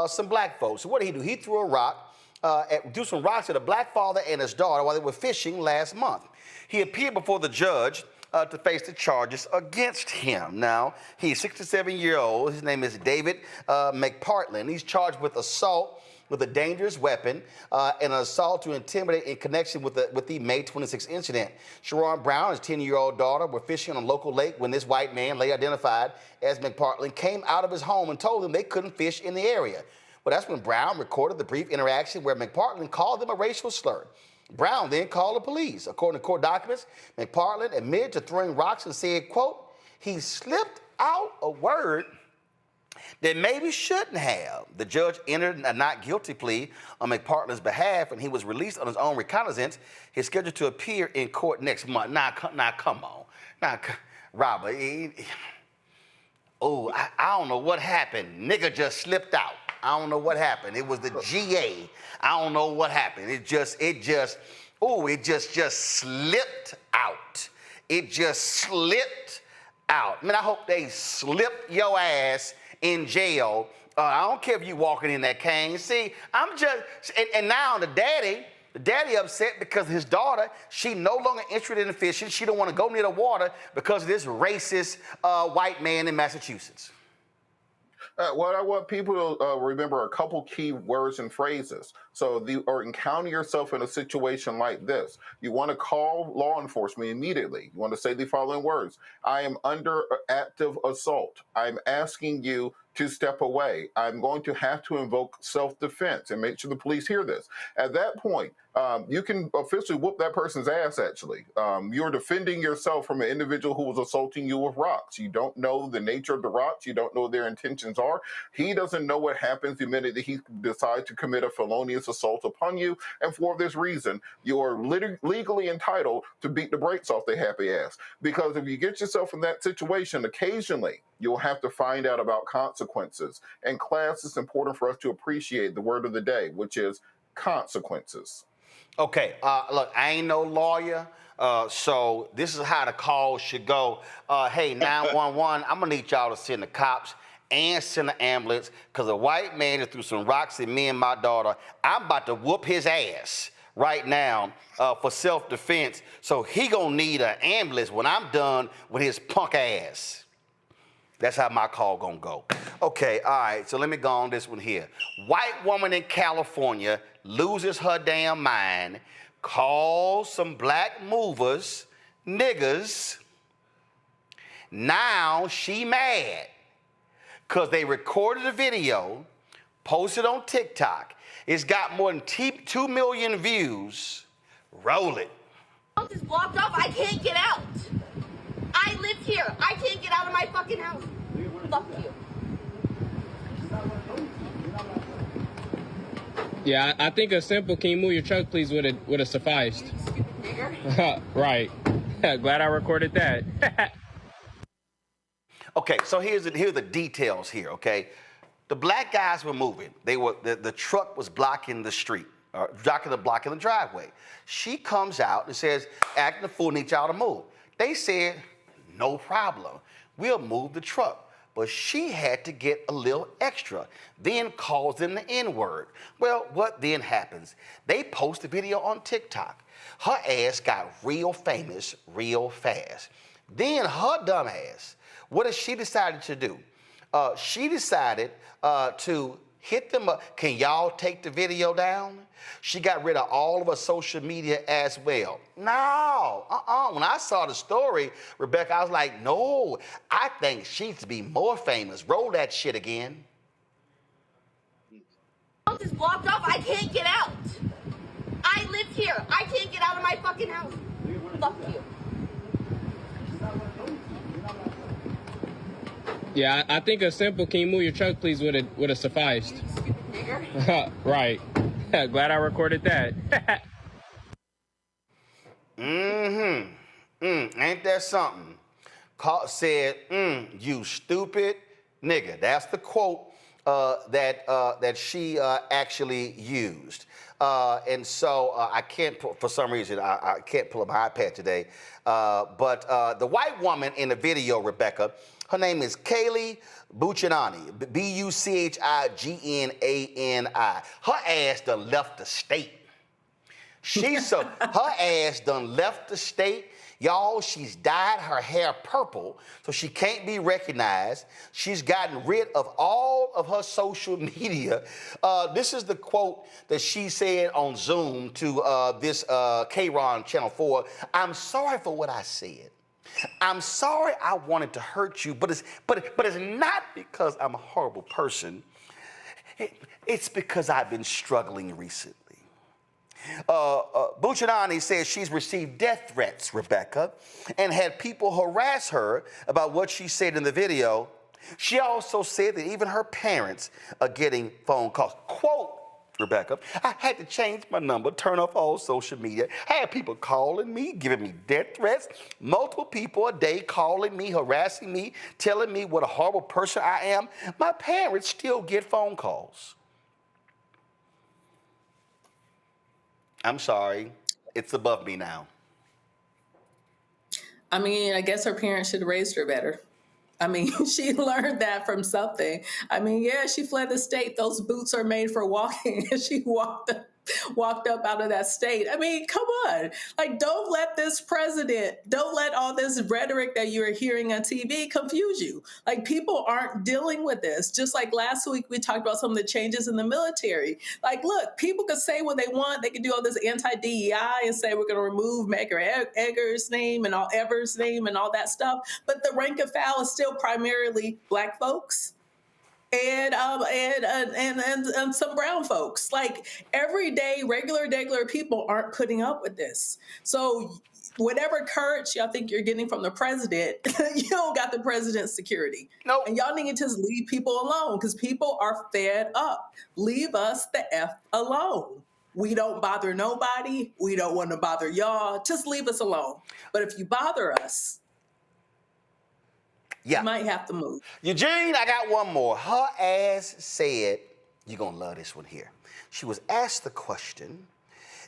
Speaker 2: some black folks. So what did he do? He threw a rock, threw some rocks at a black father and his daughter while they were fishing last month. He appeared before the judge to face the charges against him. Now, he's 67-year-old. His name is David McPartland. He's charged with assault with a dangerous weapon and an assault to intimidate in connection with the May 26 incident. Sharon Brown, his 10-year-old daughter, were fishing on a local lake when this white man, later identified as McPartland, came out of his home and told them they couldn't fish in the area. Well, that's when Brown recorded the brief interaction where McPartland called them a racial slur. Brown then called the police. According to court documents, McPartland admitted to throwing rocks and said, quote, he slipped out a word that maybe shouldn't have. The judge entered a not guilty plea on McPartland's behalf, and he was released on his own recognizance. He's scheduled to appear in court next month. Now come on. Now, Robert, I don't know what happened. Nigga just slipped out. I don't know what happened. It was the GA. I don't know what happened. It just slipped out. It just slipped out. Man, I hope they slip your ass in jail. I don't care if you walking in that cane. See, and now the daddy upset because his daughter, she no longer interested in fishing. She don't want to go near the water because of this racist white man in Massachusetts.
Speaker 14: What I want people to remember are a couple key words and phrases. or encounter yourself in a situation like this, you want to call law enforcement immediately. You want to say the following words: I am under active assault. I'm asking you to step away. I'm going to have to invoke self-defense, and make sure the police hear this. At that point, you can officially whoop that person's ass, actually. You're defending yourself from an individual who was assaulting you with rocks. You don't know the nature of the rocks. You don't know what their intentions are. He doesn't know what happens the minute that he decides to commit a felonious assault upon you. And for this reason, you are legally entitled to beat the brakes off their happy ass. Because if you get yourself in that situation, occasionally, you'll have to find out about consequences. And class, it's important for us to appreciate the word of the day, which is consequences.
Speaker 2: Okay, look, I ain't no lawyer, so this is how the call should go. Hey, 911, I'm gonna need y'all to send the cops and send the ambulance, because a white man just threw some rocks at me and my daughter. I'm about to whoop his ass right now for self-defense, so he gonna need an ambulance when I'm done with his punk ass. That's how my call gonna go. Okay, all right, so let me go on this one here. White woman in California loses her damn mind, calls some black movers niggas. Now she mad because they recorded a video, posted on TikTok. It's got more than 2 million views. Roll it.
Speaker 1: House is blocked off. I can't get out. I live here. I can't get out of my fucking house. Fuck you.
Speaker 3: Yeah, I think a simple "can you move your truck, please" would have sufficed.
Speaker 1: You stupid nigger.
Speaker 3: Right. Glad I recorded that.
Speaker 2: Okay, so here's the details here. Okay, the black guys were moving. The truck was blocking the street, blocking the driveway. She comes out and says, "Acting a fool, need y'all to move." They said, "No problem, we'll move the truck." But she had to get a little extra, then calls them the N-word. Well, what then happens? They post the video on TikTok. Her ass got real famous real fast. Then her dumb ass, what has she decided to do? She decided to hit them up. Can y'all take the video down? She got rid of all of her social media as well. No, When I saw the story, Rebecca, I was like, no, I think she needs to be more famous. Roll that shit again.
Speaker 1: House is blocked off. I can't get out. I live here. I can't get out of my fucking house. Fuck you.
Speaker 3: Yeah, I think a simple "can you move your truck, please" would have sufficed.
Speaker 1: You stupid nigger.
Speaker 3: Right. Glad I recorded that.
Speaker 2: Ain't that something? Said, you stupid nigga. That's the quote that she actually used. And so I can't, for some reason, I can't pull up my iPad today. But the white woman in the video, Rebecca, her name is Kaylee Buchanani, Buchinani. Her ass done left the state. Her ass done left the state. Y'all, she's dyed her hair purple so she can't be recognized. She's gotten rid of all of her social media. This is the quote that she said on Zoom to this K-Ron Channel 4. "I'm sorry for what I said. I'm sorry I wanted to hurt you, but it's not because I'm a horrible person. It's because I've been struggling recently." Buchanani says she's received death threats, Rebecca, and had people harass her about what she said in the video. She also said that even her parents are getting phone calls. Quote, Rebecca, "I had to change my number, turn off all social media. I had people calling me, giving me death threats. Multiple people a day calling me, harassing me, telling me what a horrible person I am. My parents still get phone calls." I'm sorry, it's above me now.
Speaker 12: I mean, I guess her parents should have raised her better. I mean, she learned that from something. I mean, yeah, she fled the state. Those boots are made for walking. And she walked walked up out of that state. I mean, come on. Like, don't let all this rhetoric that you're hearing on TV confuse you. Like, people aren't dealing with this. Just like last week, we talked about some of the changes in the military. Like, look, people could say what they want. They could do all this anti-DEI and say we're going to remove Medgar Evers' name and all that stuff. But the rank and file is still primarily Black folks and some brown folks. Like, everyday, regular people aren't putting up with this. So whatever courage y'all think you're getting from the president, you don't got the president's security.
Speaker 2: Nope.
Speaker 12: And y'all need to just leave people alone because people are fed up. Leave us the F alone. We don't bother nobody. We don't want to bother y'all. Just leave us alone. But if you bother us, you might have to move.
Speaker 2: Eugene, I got one more. Her ass said, you're going to love this one here. She was asked the question,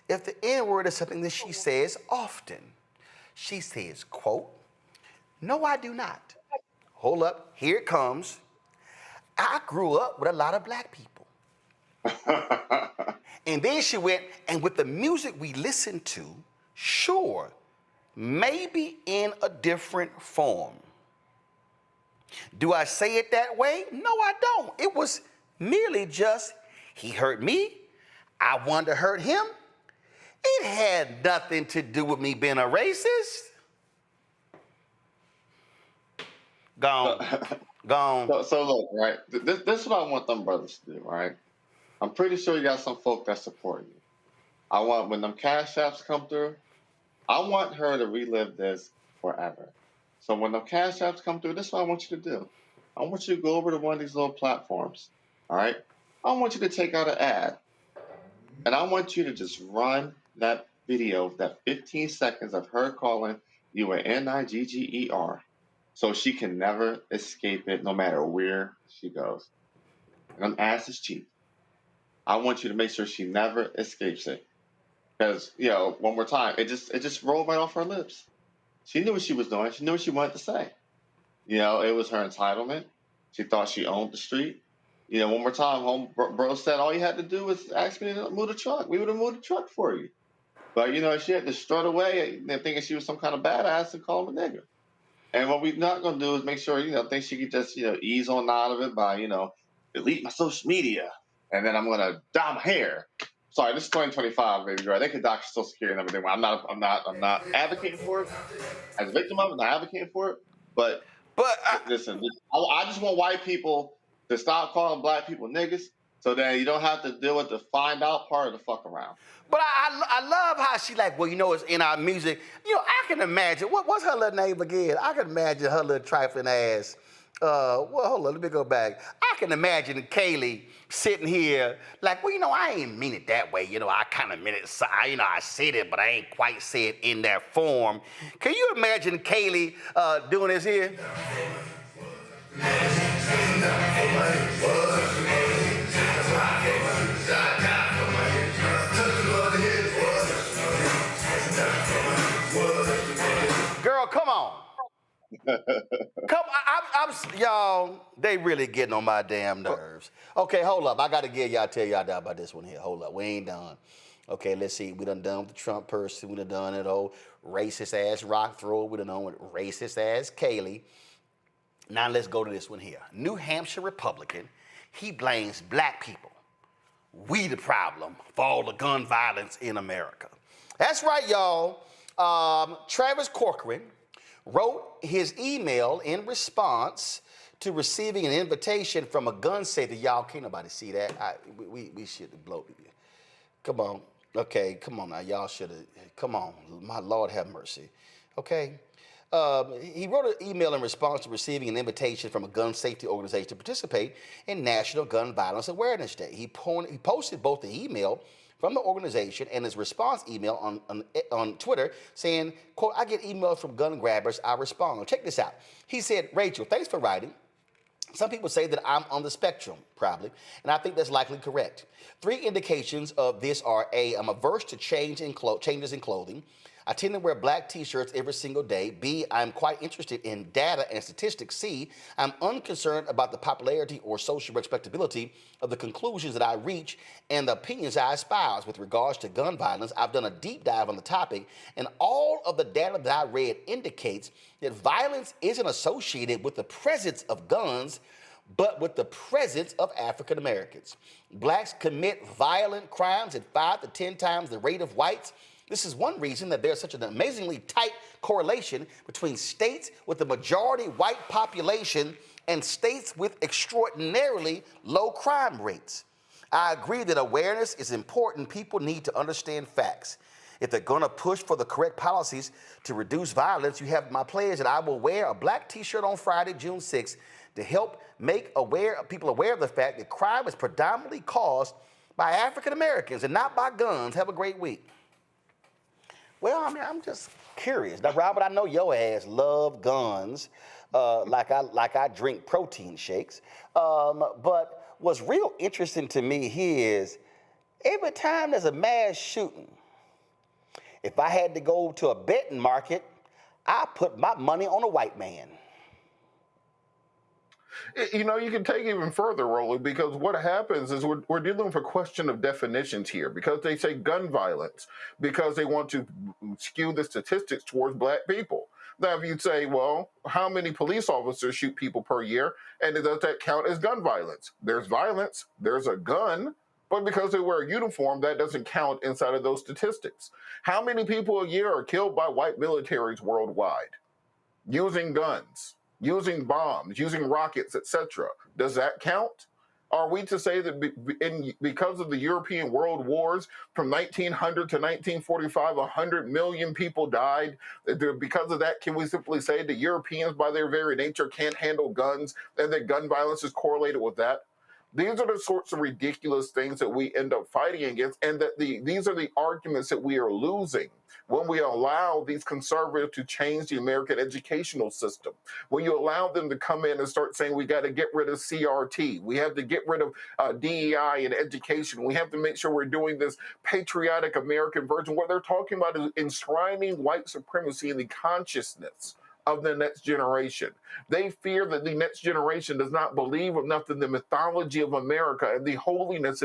Speaker 2: if the N-word is something that she says often. She says, quote, no, I do not. Hold up, here it comes. I grew up with a lot of Black people. And then she went, and with the music we listen to, sure, maybe in a different form. Do I say it that way? No, I don't. It was merely just, he hurt me, I wanted to hurt him. It had nothing to do with me being a racist. Gone.
Speaker 13: So look, right? This is what I want them brothers to do, right? I'm pretty sure you got some folk that support you. I want, when them cash apps come through, I want her to relive this forever. So when the cash apps come through, this is what I want you to do. I want you to go over to one of these little platforms, all right? I want you to take out an ad, and I want you to just run that video, that 15 seconds of her calling you an Nigger, so she can never escape it no matter where she goes. And them ass is cheap. I want you to make sure she never escapes it. Because, one more time, it just rolled right off her lips. She knew what she was doing. She knew what she wanted to say. It was her entitlement. She thought she owned the street. One more time, bro said all you had to do was ask me to move the truck. We would have moved the truck for you. But, she had to strut away thinking she was some kind of badass and call him a nigger. And what we're not going to do is make sure, think she could just, ease on out of it by, delete my social media. And then I'm going to dye my hair. Sorry, this is 2025, baby girl. They could dock your Social Security and everything. I'm not advocating for it. As a victim of it, I'm not advocating for it. But listen, I just want white people to stop calling Black people niggas, so that you don't have to deal with the find out part of the fuck around.
Speaker 2: But I love how she like, it's in our music. I can imagine, what's her little name again? I can imagine her little trifling ass. Hold on, let me go back. I can imagine Kaylee sitting here like, I ain't mean it that way. I kind of meant it, I said it, but I ain't quite said it in that form. Can you imagine Kaylee doing this here? Girl, come on. Y'all, they really getting on my damn nerves. Okay, hold up. I got to tell y'all about this one here. Hold up. We ain't done. Okay, let's see. We done with the Trump person. We done it old racist-ass rock thrower. We done with racist-ass Kaylee. Now let's go to this one here. New Hampshire Republican. He blames Black people. We the problem for all the gun violence in America. That's right, y'all. Travis Corcoran wrote his email in response to receiving an invitation from a gun safety. Y'all, can't nobody see that. We should have blown it. Come on. Okay, come on now. Y'all should have. Come on. My Lord have mercy. Okay. He wrote an email in response to receiving an invitation from a gun safety organization to participate in National Gun Violence Awareness Day. He posted both the email from the organization and his response email on Twitter saying, quote, I get emails from gun grabbers, I respond. Check this out. He said, Rachel, thanks for writing. Some people say that I'm on the spectrum, probably, and I think that's likely correct. 3 indications of this are A, I'm averse to changes in clothing. I tend to wear black t-shirts every single day. B, I'm quite interested in data and statistics. C, I'm unconcerned about the popularity or social respectability of the conclusions that I reach and the opinions I espouse. With regards to gun violence, I've done a deep dive on the topic, and all of the data that I read indicates that violence isn't associated with the presence of guns, but with the presence of African Americans. Blacks commit violent crimes at 5 to 10 times the rate of whites. This is one reason that there's such an amazingly tight correlation between states with the majority white population and states with extraordinarily low crime rates. I agree that awareness is important. People need to understand facts. If they're going to push for the correct policies to reduce violence, you have my pledge that I will wear a black t-shirt on Friday, June 6th, to help make people aware of the fact that crime is predominantly caused by African Americans and not by guns. Have a great week. Well, I mean, I'm just curious. Now, Robert, I know your ass love guns like I drink protein shakes. But what's real interesting to me here is every time there's a mass shooting, if I had to go to a betting market, I put my money on a white man.
Speaker 14: You know, you can take it even further, Roland, because what happens is we're dealing with a question of definitions here, because they say gun violence, because they want to skew the statistics towards black people. Now, if you say, well, how many police officers shoot people per year, and does that count as gun violence? There's violence, there's a gun, but because they wear a uniform, that doesn't count inside of those statistics. How many people a year are killed by white militaries worldwide using guns, using bombs, using rockets, etc.? Does that count? Are we to say that because of the European world wars from 1900 to 1945, 100 million people died? Because of that, can we simply say the Europeans, by their very nature, can't handle guns and that gun violence is correlated with that? These are the sorts of ridiculous things that we end up fighting against, and that these are the arguments that we are losing when we allow these conservatives to change the American educational system. When you allow them to come in and start saying we got to get rid of CRT, we have to get rid of DEI in education, we have to make sure we're doing this patriotic American version. What they're talking about is enshrining white supremacy in the consciousness of the next generation. They fear that the next generation does not believe enough in the mythology of America and the holiness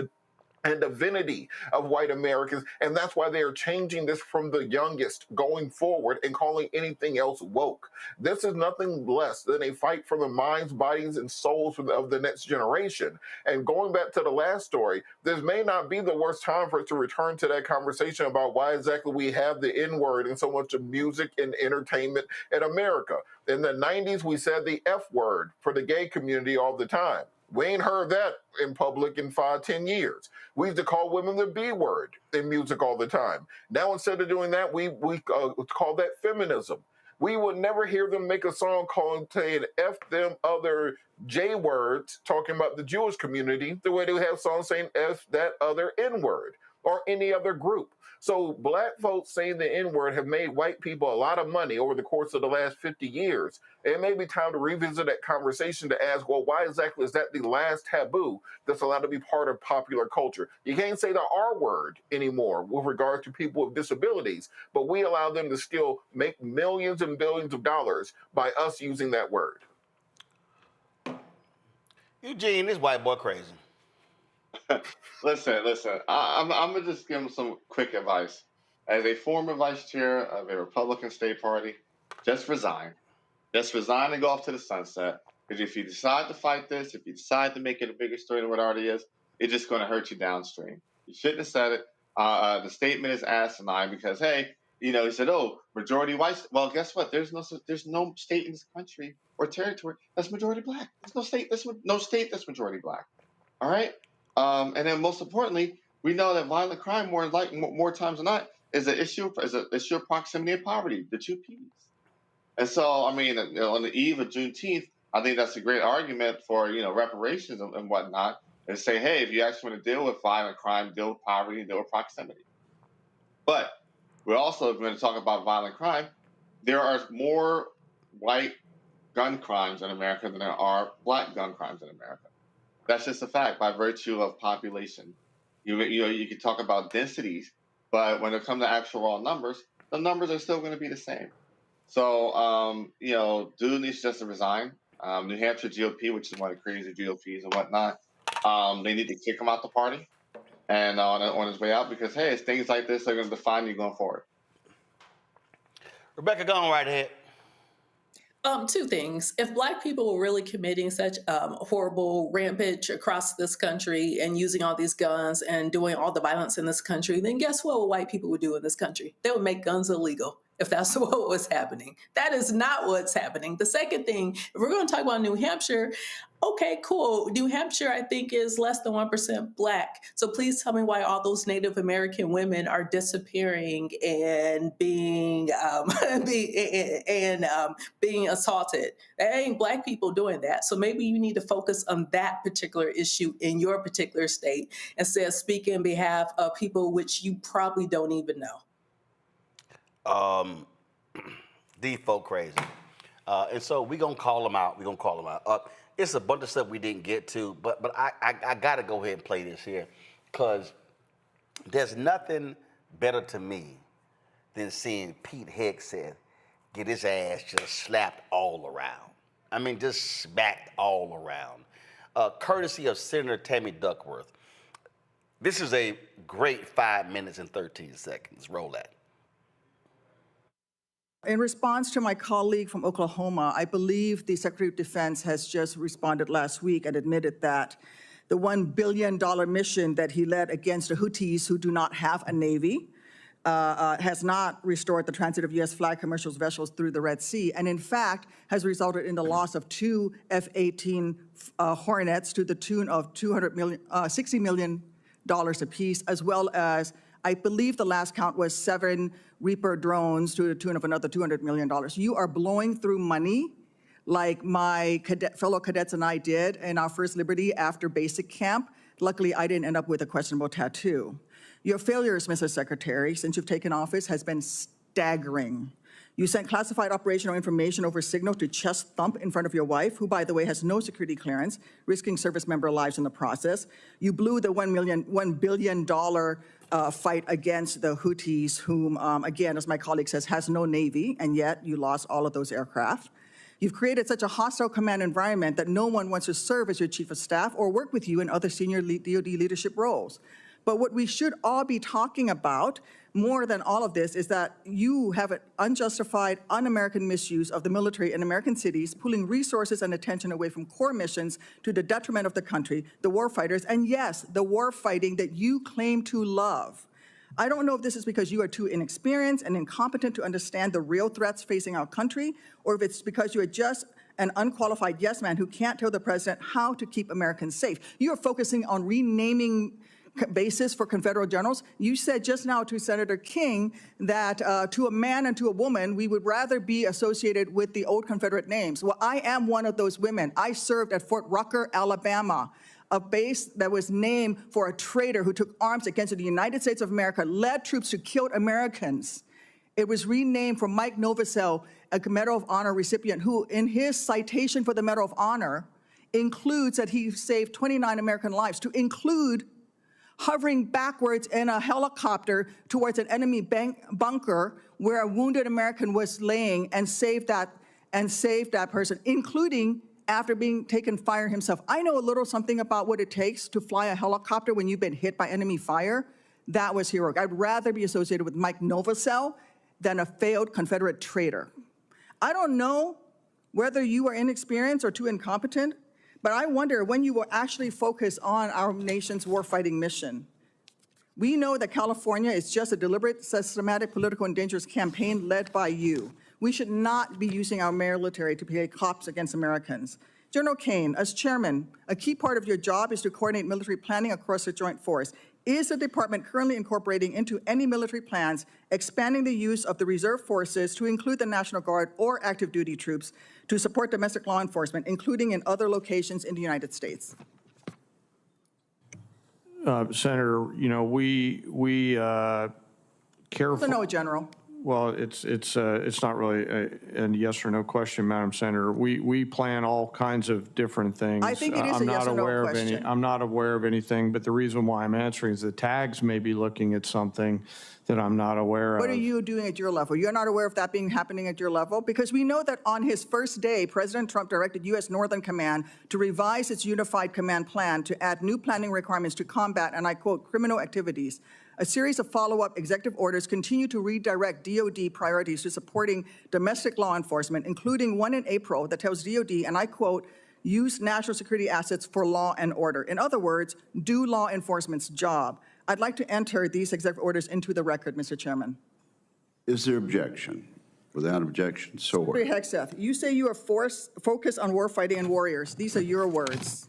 Speaker 14: and divinity of white Americans, and that's why they are changing this from the youngest going forward and calling anything else woke. This is nothing less than a fight for the minds, bodies, and souls of the next generation. And going back to the last story, this may not be the worst time for us to return to that conversation about why exactly we have the N-word in so much of music and entertainment in America. In the 90s, we said the F-word for the gay community all the time. We ain't heard that in public in 5-10 years. We used to call women the B word in music all the time. Now, instead of doing that, we call that feminism. We would never hear them make a song saying F them other J words, talking about the Jewish community, the way they have songs saying F that other N word or any other group. So black folks saying the N-word have made white people a lot of money over the course of the last 50 years. It may be time to revisit that conversation to ask, well, why exactly is that the last taboo that's allowed to be part of popular culture? You can't say the R word anymore with regard to people with disabilities, but we allow them to still make millions and billions of dollars by us using that word.
Speaker 2: Eugene, this white boy crazy.
Speaker 13: Listen. I'm gonna just give him some quick advice. As a former vice chair of a Republican state party, just resign. Just resign and go off to the sunset. Because if you decide to fight this, if you decide to make it a bigger story than what it already is, it's just going to hurt you downstream. You shouldn't have said it. The statement is asinine because, hey, he said, oh, majority white. Well, guess what? There's no state in this country or territory that's majority black. There's no state that's majority black. All right. And then most importantly, we know that violent crime more times than not is an issue of proximity and poverty, the two P's. And so, I mean, on the eve of Juneteenth, I think that's a great argument for reparations and whatnot, and say, hey, if you actually want to deal with violent crime, deal with poverty, deal with proximity. But we're also going to talk about violent crime. There are more white gun crimes in America than there are black gun crimes in America. That's just a fact by virtue of population. You can talk about densities, but when it comes to actual raw numbers, the numbers are still going to be the same. So, dude needs just to resign. New Hampshire GOP, which is one of the crazy GOPs and whatnot, they need to kick him out the party and on his way out, because, hey, it's things like this that are going to define you going forward.
Speaker 2: Rebecca, go on right ahead.
Speaker 12: Two things. If Black people were really committing such horrible rampage across this country and using all these guns and doing all the violence in this country, then guess what white people would do in this country? They would make guns illegal if that's what was happening. That is not what's happening. The second thing, if we're going to talk about New Hampshire, okay, cool. New Hampshire, I think, is less than 1% Black. So please tell me why all those Native American women are disappearing and being being assaulted. That ain't Black people doing that. So maybe you need to focus on that particular issue in your particular state instead of speaking on behalf of people which you probably don't even know.
Speaker 2: These folk crazy. And so we're going to call them out. We're going to call them out. It's a bunch of stuff we didn't get to, but I got to go ahead and play this here, because there's nothing better to me than seeing Pete Hegseth get his ass just slapped all around. I mean, just smacked all around. Courtesy of Senator Tammy Duckworth. This is a great 5 minutes and 13 seconds. Roll that.
Speaker 5: In response to my colleague from Oklahoma, I believe the Secretary of Defense has just responded last week and admitted that the $1 billion mission that he led against the Houthis, who do not have a Navy, has not restored the transit of U.S. flag commercial vessels through the Red Sea, and in fact has resulted in the loss of 2 F-18 Hornets to the tune of $60 million apiece, as well as, I believe the last count was 7 Reaper drones to the tune of another $200 million. You are blowing through money like my fellow cadets and I did in our first Liberty after basic camp. Luckily, I didn't end up with a questionable tattoo. Your failures, Mr. Secretary, since you've taken office has been staggering. You sent classified operational information over Signal to chest thump in front of your wife, who, by the way, has no security clearance, risking service member lives in the process. You blew the $1 billion fight against the Houthis, whom, again, as my colleague says, has no Navy, and yet you lost all of those aircraft. You've created such a hostile command environment that no one wants to serve as your chief of staff or work with you in other senior DoD leadership roles. But what we should all be talking about more than all of this is that you have an unjustified, un-American misuse of the military in American cities, pulling resources and attention away from core missions to the detriment of the country, the war fighters, and yes, the war fighting that you claim to love. I don't know if this is because you are too inexperienced and incompetent to understand the real threats facing our country, or if it's because you are just an unqualified yes man who can't tell the president how to keep Americans safe. You are focusing on renaming basis for Confederate generals. You said just now to Senator King that to a man and to a woman, we would rather be associated with the old Confederate names. Well, I am one of those women. I served at Fort Rucker, Alabama, a base that was named for a traitor who took arms against the United States of America, led troops who killed Americans. It was renamed for Mike Novosel, a Medal of Honor recipient who, in his citation for the Medal of Honor, includes that he saved 29 American lives, to include hovering backwards in a helicopter towards an enemy bunker where a wounded American was laying and saved that person, including after being taken fire himself. I know a little something about what it takes to fly a helicopter when you've been hit by enemy fire. That was heroic. I'd rather be associated with Mike Novosel than a failed Confederate traitor. I don't know whether you are inexperienced or too incompetent, but I wonder when you will actually focus on our nation's warfighting mission. We know that California is just a deliberate, systematic, political and dangerous campaign led by you. We should not be using our military to play cops against Americans. General Kane, as chairman, a key part of your job is to coordinate military planning across the joint force. Is the department currently incorporating into any military plans expanding the use of the reserve forces to include the National Guard or active duty troops to support domestic law enforcement, including in other locations in the United States?
Speaker 6: Senator, you know, we carefully.
Speaker 5: No, General.
Speaker 6: Well, it's not really a yes or no question, Madam Senator. We plan all kinds of different things.
Speaker 5: I think it is a yes or no question.
Speaker 6: I'm not aware of anything, but the reason why I'm answering is the tags may be looking at something that I'm not aware of.
Speaker 5: What are you doing at your level? You're not aware of that happening at your level? Because we know that on his first day, President Trump directed U.S. Northern Command to revise its unified command plan to add new planning requirements to combat, and I quote, criminal activities. A series of follow-up executive orders continue to redirect DOD priorities to supporting domestic law enforcement, including one in April that tells DOD, and I quote, use national security assets for law and order. In other words, do law enforcement's job. I'd like to enter these executive orders into the record, Mr. Chairman.
Speaker 7: Is there objection? Without objection, so ordered.
Speaker 5: Secretary Hegseth, you say you are focused on warfighting and warriors. These are your words.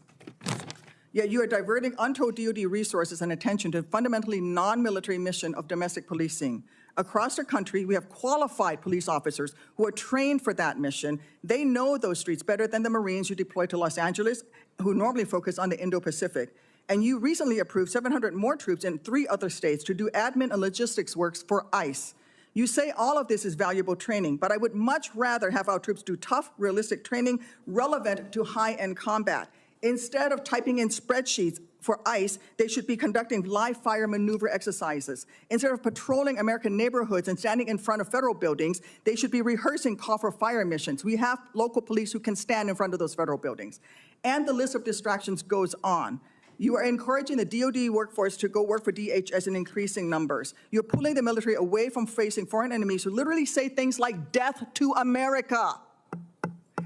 Speaker 5: Yet you are diverting untold DOD resources and attention to a fundamentally non-military mission of domestic policing. Across the country, we have qualified police officers who are trained for that mission. They know those streets better than the Marines you deploy to Los Angeles, who normally focus on the Indo-Pacific. And you recently approved 700 more troops in 3 other states to do admin and logistics works for ICE. You say all of this is valuable training, but I would much rather have our troops do tough, realistic training relevant to high-end combat. Instead of typing in spreadsheets for ICE, they should be conducting live fire maneuver exercises. Instead of patrolling American neighborhoods and standing in front of federal buildings, they should be rehearsing call for fire missions. We have local police who can stand in front of those federal buildings. And the list of distractions goes on. You are encouraging the DOD workforce to go work for DHS in increasing numbers. You're pulling the military away from facing foreign enemies who literally say things like death to America.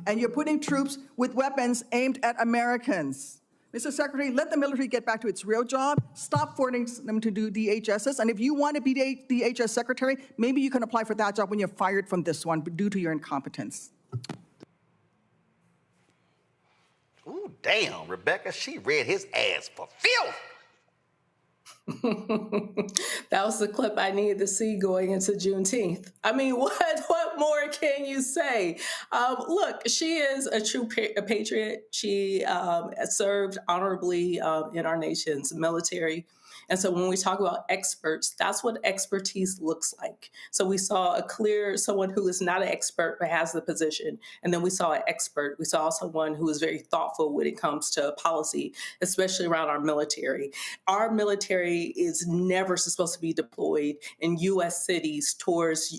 Speaker 5: And you're putting troops with weapons aimed at Americans. Mr. Secretary, let the military get back to its real job. Stop forcing them to do DHSs. And if you want to be DHS Secretary, maybe you can apply for that job when you're fired from this one due to your incompetence.
Speaker 2: Ooh, damn, Rebecca, she read his ass for filth.
Speaker 12: That was the clip I needed to see going into Juneteenth. I mean, what more can you say? Look, she is a true patriot. She served honorably in our nation's military. And so when we talk about experts, that's what expertise looks like. So we saw a clear someone who is not an expert but has the position. And then we saw an expert. We saw someone who is very thoughtful when it comes to policy, especially around our military. Our military is never supposed to be deployed in U.S. cities towards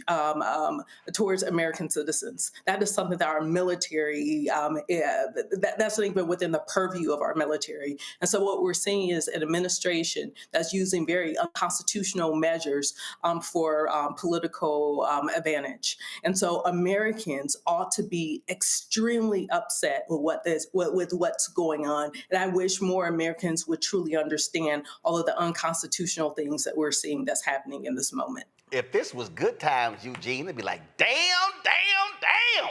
Speaker 12: American citizens. That is something that our military, that's not even within the purview of our military. And so what we're seeing is an administration that's using very unconstitutional measures for political advantage. And so Americans ought to be extremely upset with what's going on. And I wish more Americans would truly understand all of the unconstitutional things that we're seeing that's happening in this moment.
Speaker 2: If this was good times, Eugene, it'd be like, damn, damn, damn.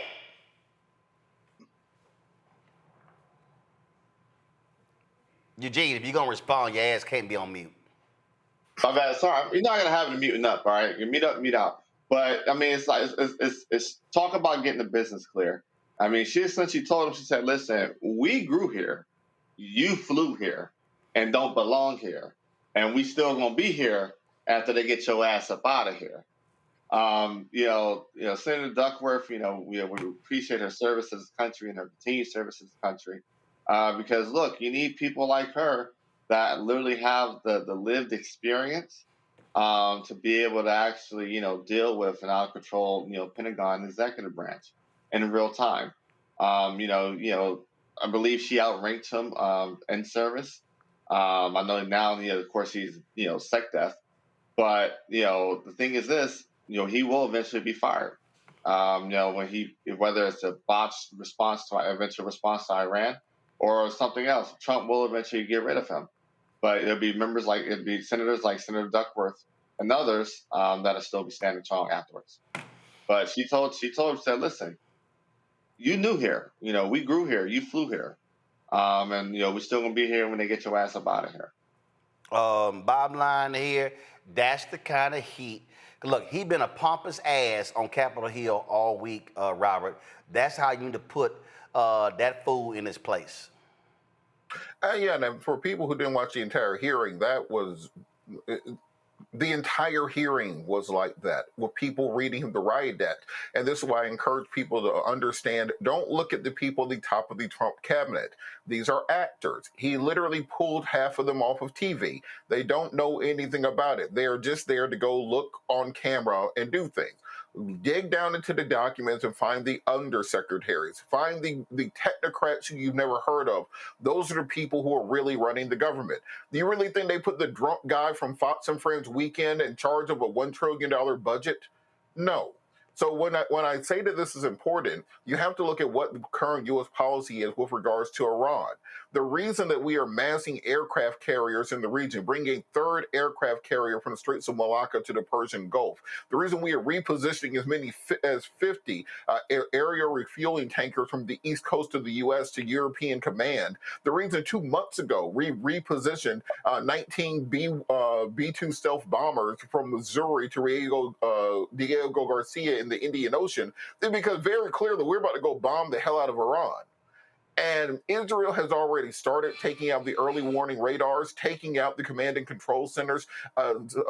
Speaker 2: Eugene, if you're going to respond, your ass can't be on mute.
Speaker 13: My bad. Sorry, you're not gonna have it muting up, all right? You mute up, mute out. But I mean, it's like it's talk about getting the business clear. I mean, she essentially told him, she said, "Listen, we grew here, you flew here, and don't belong here, and we still gonna be here after they get your ass up out of here." Senator Duckworth, we appreciate her service to this country and her continued service to this country, because look, you need people like her that literally have the lived experience to be able to actually, deal with an out of control, Pentagon executive branch in real time. I believe she outranked him in service. I know now, of course, he's, SecDef. But, the thing is this, he will eventually be fired. Whether it's a botched response to eventual response to Iran or something else, Trump will eventually get rid of him. But it'd be senators like Senator Duckworth and others that'll still be standing strong afterwards. But she said, listen, you knew here, we grew here, you flew here, and we're still gonna be here when they get your ass up out of here.
Speaker 2: Bottom line here, that's the kind of heat. Look, he been a pompous ass on Capitol Hill all week, Robert. That's how you need to put that fool in his place.
Speaker 14: And for people who didn't watch the entire hearing, that was The entire hearing was like that, with people reading him the riot act. And this is why I encourage people to understand, don't look at the people at the top of the Trump cabinet. These are actors. He literally pulled half of them off of TV. They don't know anything about it. They are just there to go look on camera and do things. Dig down into the documents and find the undersecretaries, find the technocrats who you've never heard of. Those are the people who are really running the government. Do you really think they put the drunk guy from Fox and Friends Weekend in charge of a $1 trillion budget? No. So when I say that this is important, you have to look at what the current U.S. policy is with regards to Iran. The reason that we are massing aircraft carriers in the region, bringing a third aircraft carrier from the Straits of Malacca to the Persian Gulf, the reason we are repositioning as many as 50 area refueling tankers from the east coast of the U.S. to European command, the reason 2 months ago we repositioned 19 B-2 stealth bombers from Missouri to Diego Garcia in the Indian Ocean, is because very clearly we're about to go bomb the hell out of Iran. And Israel has already started taking out the early warning radars, taking out the command and control centers,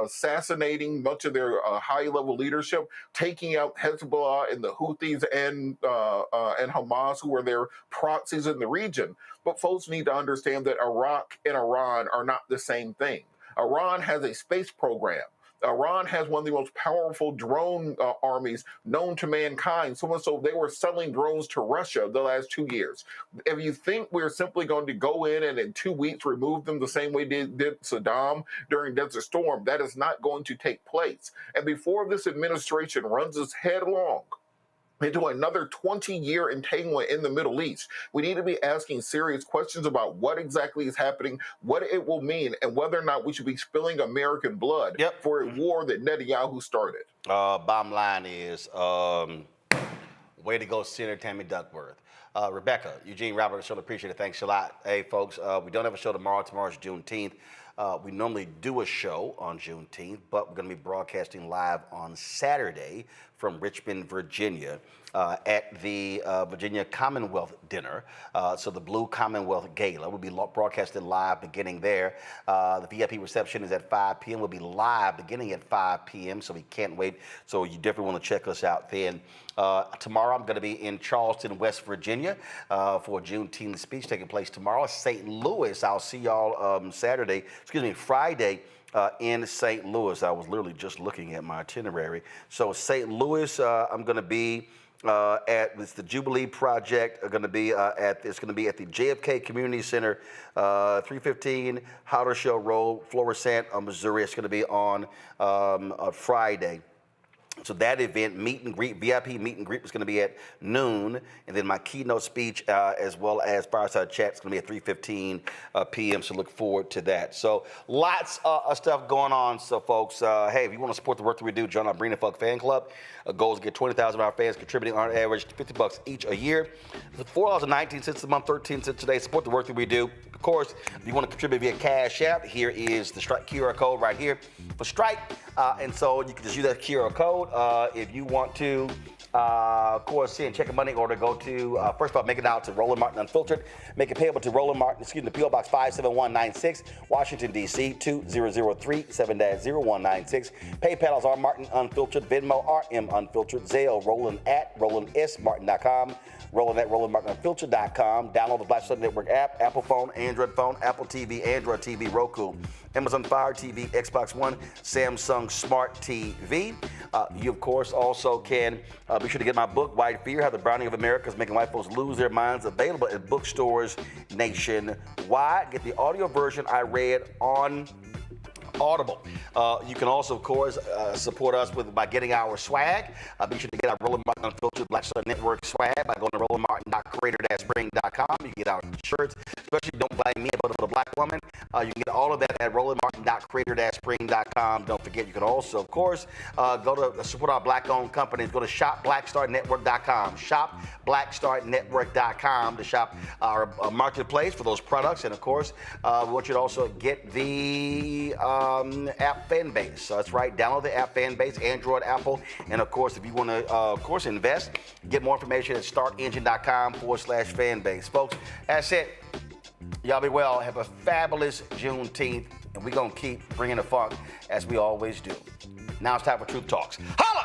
Speaker 14: assassinating much of their high-level leadership, taking out Hezbollah and the Houthis and Hamas, who are their proxies in the region. But folks need to understand that Iraq and Iran are not the same thing. Iran has a space program. Iran has one of the most powerful drone armies known to mankind, so much so they were selling drones to Russia the last 2 years. If you think we're simply going to go in and in 2 weeks remove them the same way did Saddam during Desert Storm, that is not going to take place. And before this administration runs us headlong into another 20-year entanglement in the Middle East, we need to be asking serious questions about what exactly is happening, what it will mean, and whether or not we should be spilling American blood for a war that Netanyahu started.
Speaker 2: Bottom line is, way to go, Senator Tammy Duckworth. Rebecca, Eugene, Robert, sure appreciate it. Thanks a lot. Hey, folks, we don't have a show tomorrow. Tomorrow's Juneteenth. We normally do a show on Juneteenth, but we're going to be broadcasting live on Saturday from Richmond, Virginia, at the Virginia Commonwealth Dinner. So the Blue Commonwealth Gala will be broadcasted live beginning there. The VIP reception is at 5 p.m. We'll be live beginning at 5 p.m., so we can't wait. So you definitely want to check us out then. Tomorrow I'm going to be in Charleston, West Virginia for a Juneteenth speech taking place tomorrow. St. Louis, I'll see y'all Friday in St. Louis. I was literally just looking at my itinerary. So St. Louis, I'm going to be at the Jubilee Project. Going to be it's going to be at the JFK Community Center, 315 Howdershell Road, Florissant, Missouri. It's going to be on Friday. So that event, meet and greet, VIP meet and greet, is going to be at noon, and then my keynote speech as well as fireside chat is going to be at 3:15 p.m. So look forward to that. So lots of stuff going on. So folks, hey, if you want to support the work that we do, join our Bring the Fuck fan club. Our goal is to get 20,000 of our fans contributing on average $50 each a year. It's $4.19 a month, 13 cents today. Support the work that we do. Of course, if you want to contribute via Cash App, here is the Strike QR code right here for Strike. And so you can just use that QR code. If you want to, of course, send check a money order, go to, first of all, make it out to Roland Martin Unfiltered. Make it payable to Roland Martin, P.O. Box 57196, Washington, D.C., 20037 7-0196. PayPal is R Martin Unfiltered, Venmo, RM Unfiltered, Zelle, Roland at RolandSMartin.com. Roland at RolandMartinUnfiltered.com. Download the Black Star Network app, Apple phone, Android phone, Apple TV, Android TV, Roku, Amazon Fire TV, Xbox One, Samsung Smart TV. You, of course, also can be sure to get my book, White Fear, How the Browning of America is Making White Folks Lose Their Minds, available at bookstores nationwide. Get the audio version I read on Audible. You can also, of course, support us by getting our swag. Be sure to get our Roland Martin Unfiltered Black Star Network swag by going to rolandmartin.creator-spring.com. You can get our shirts, especially Don't Blame Me, but for the black woman. You can get all of that at rolandmartin.creator-spring.com. Don't forget, you can also, of course, go to support our black-owned companies. Go to shopblackstarnetwork.com. Shopblackstarnetwork.com to shop our marketplace for those products. And, of course, we want you to also get the app Fanbase. So that's right. Download the app Fanbase, Android, Apple. And of course, if you want to, of course, invest, get more information at startengine.com/Fanbase. Folks, that's it. Y'all be well. Have a fabulous Juneteenth. And we're going to keep bringing the funk as we always do. Now it's time for Truth Talks. Holla!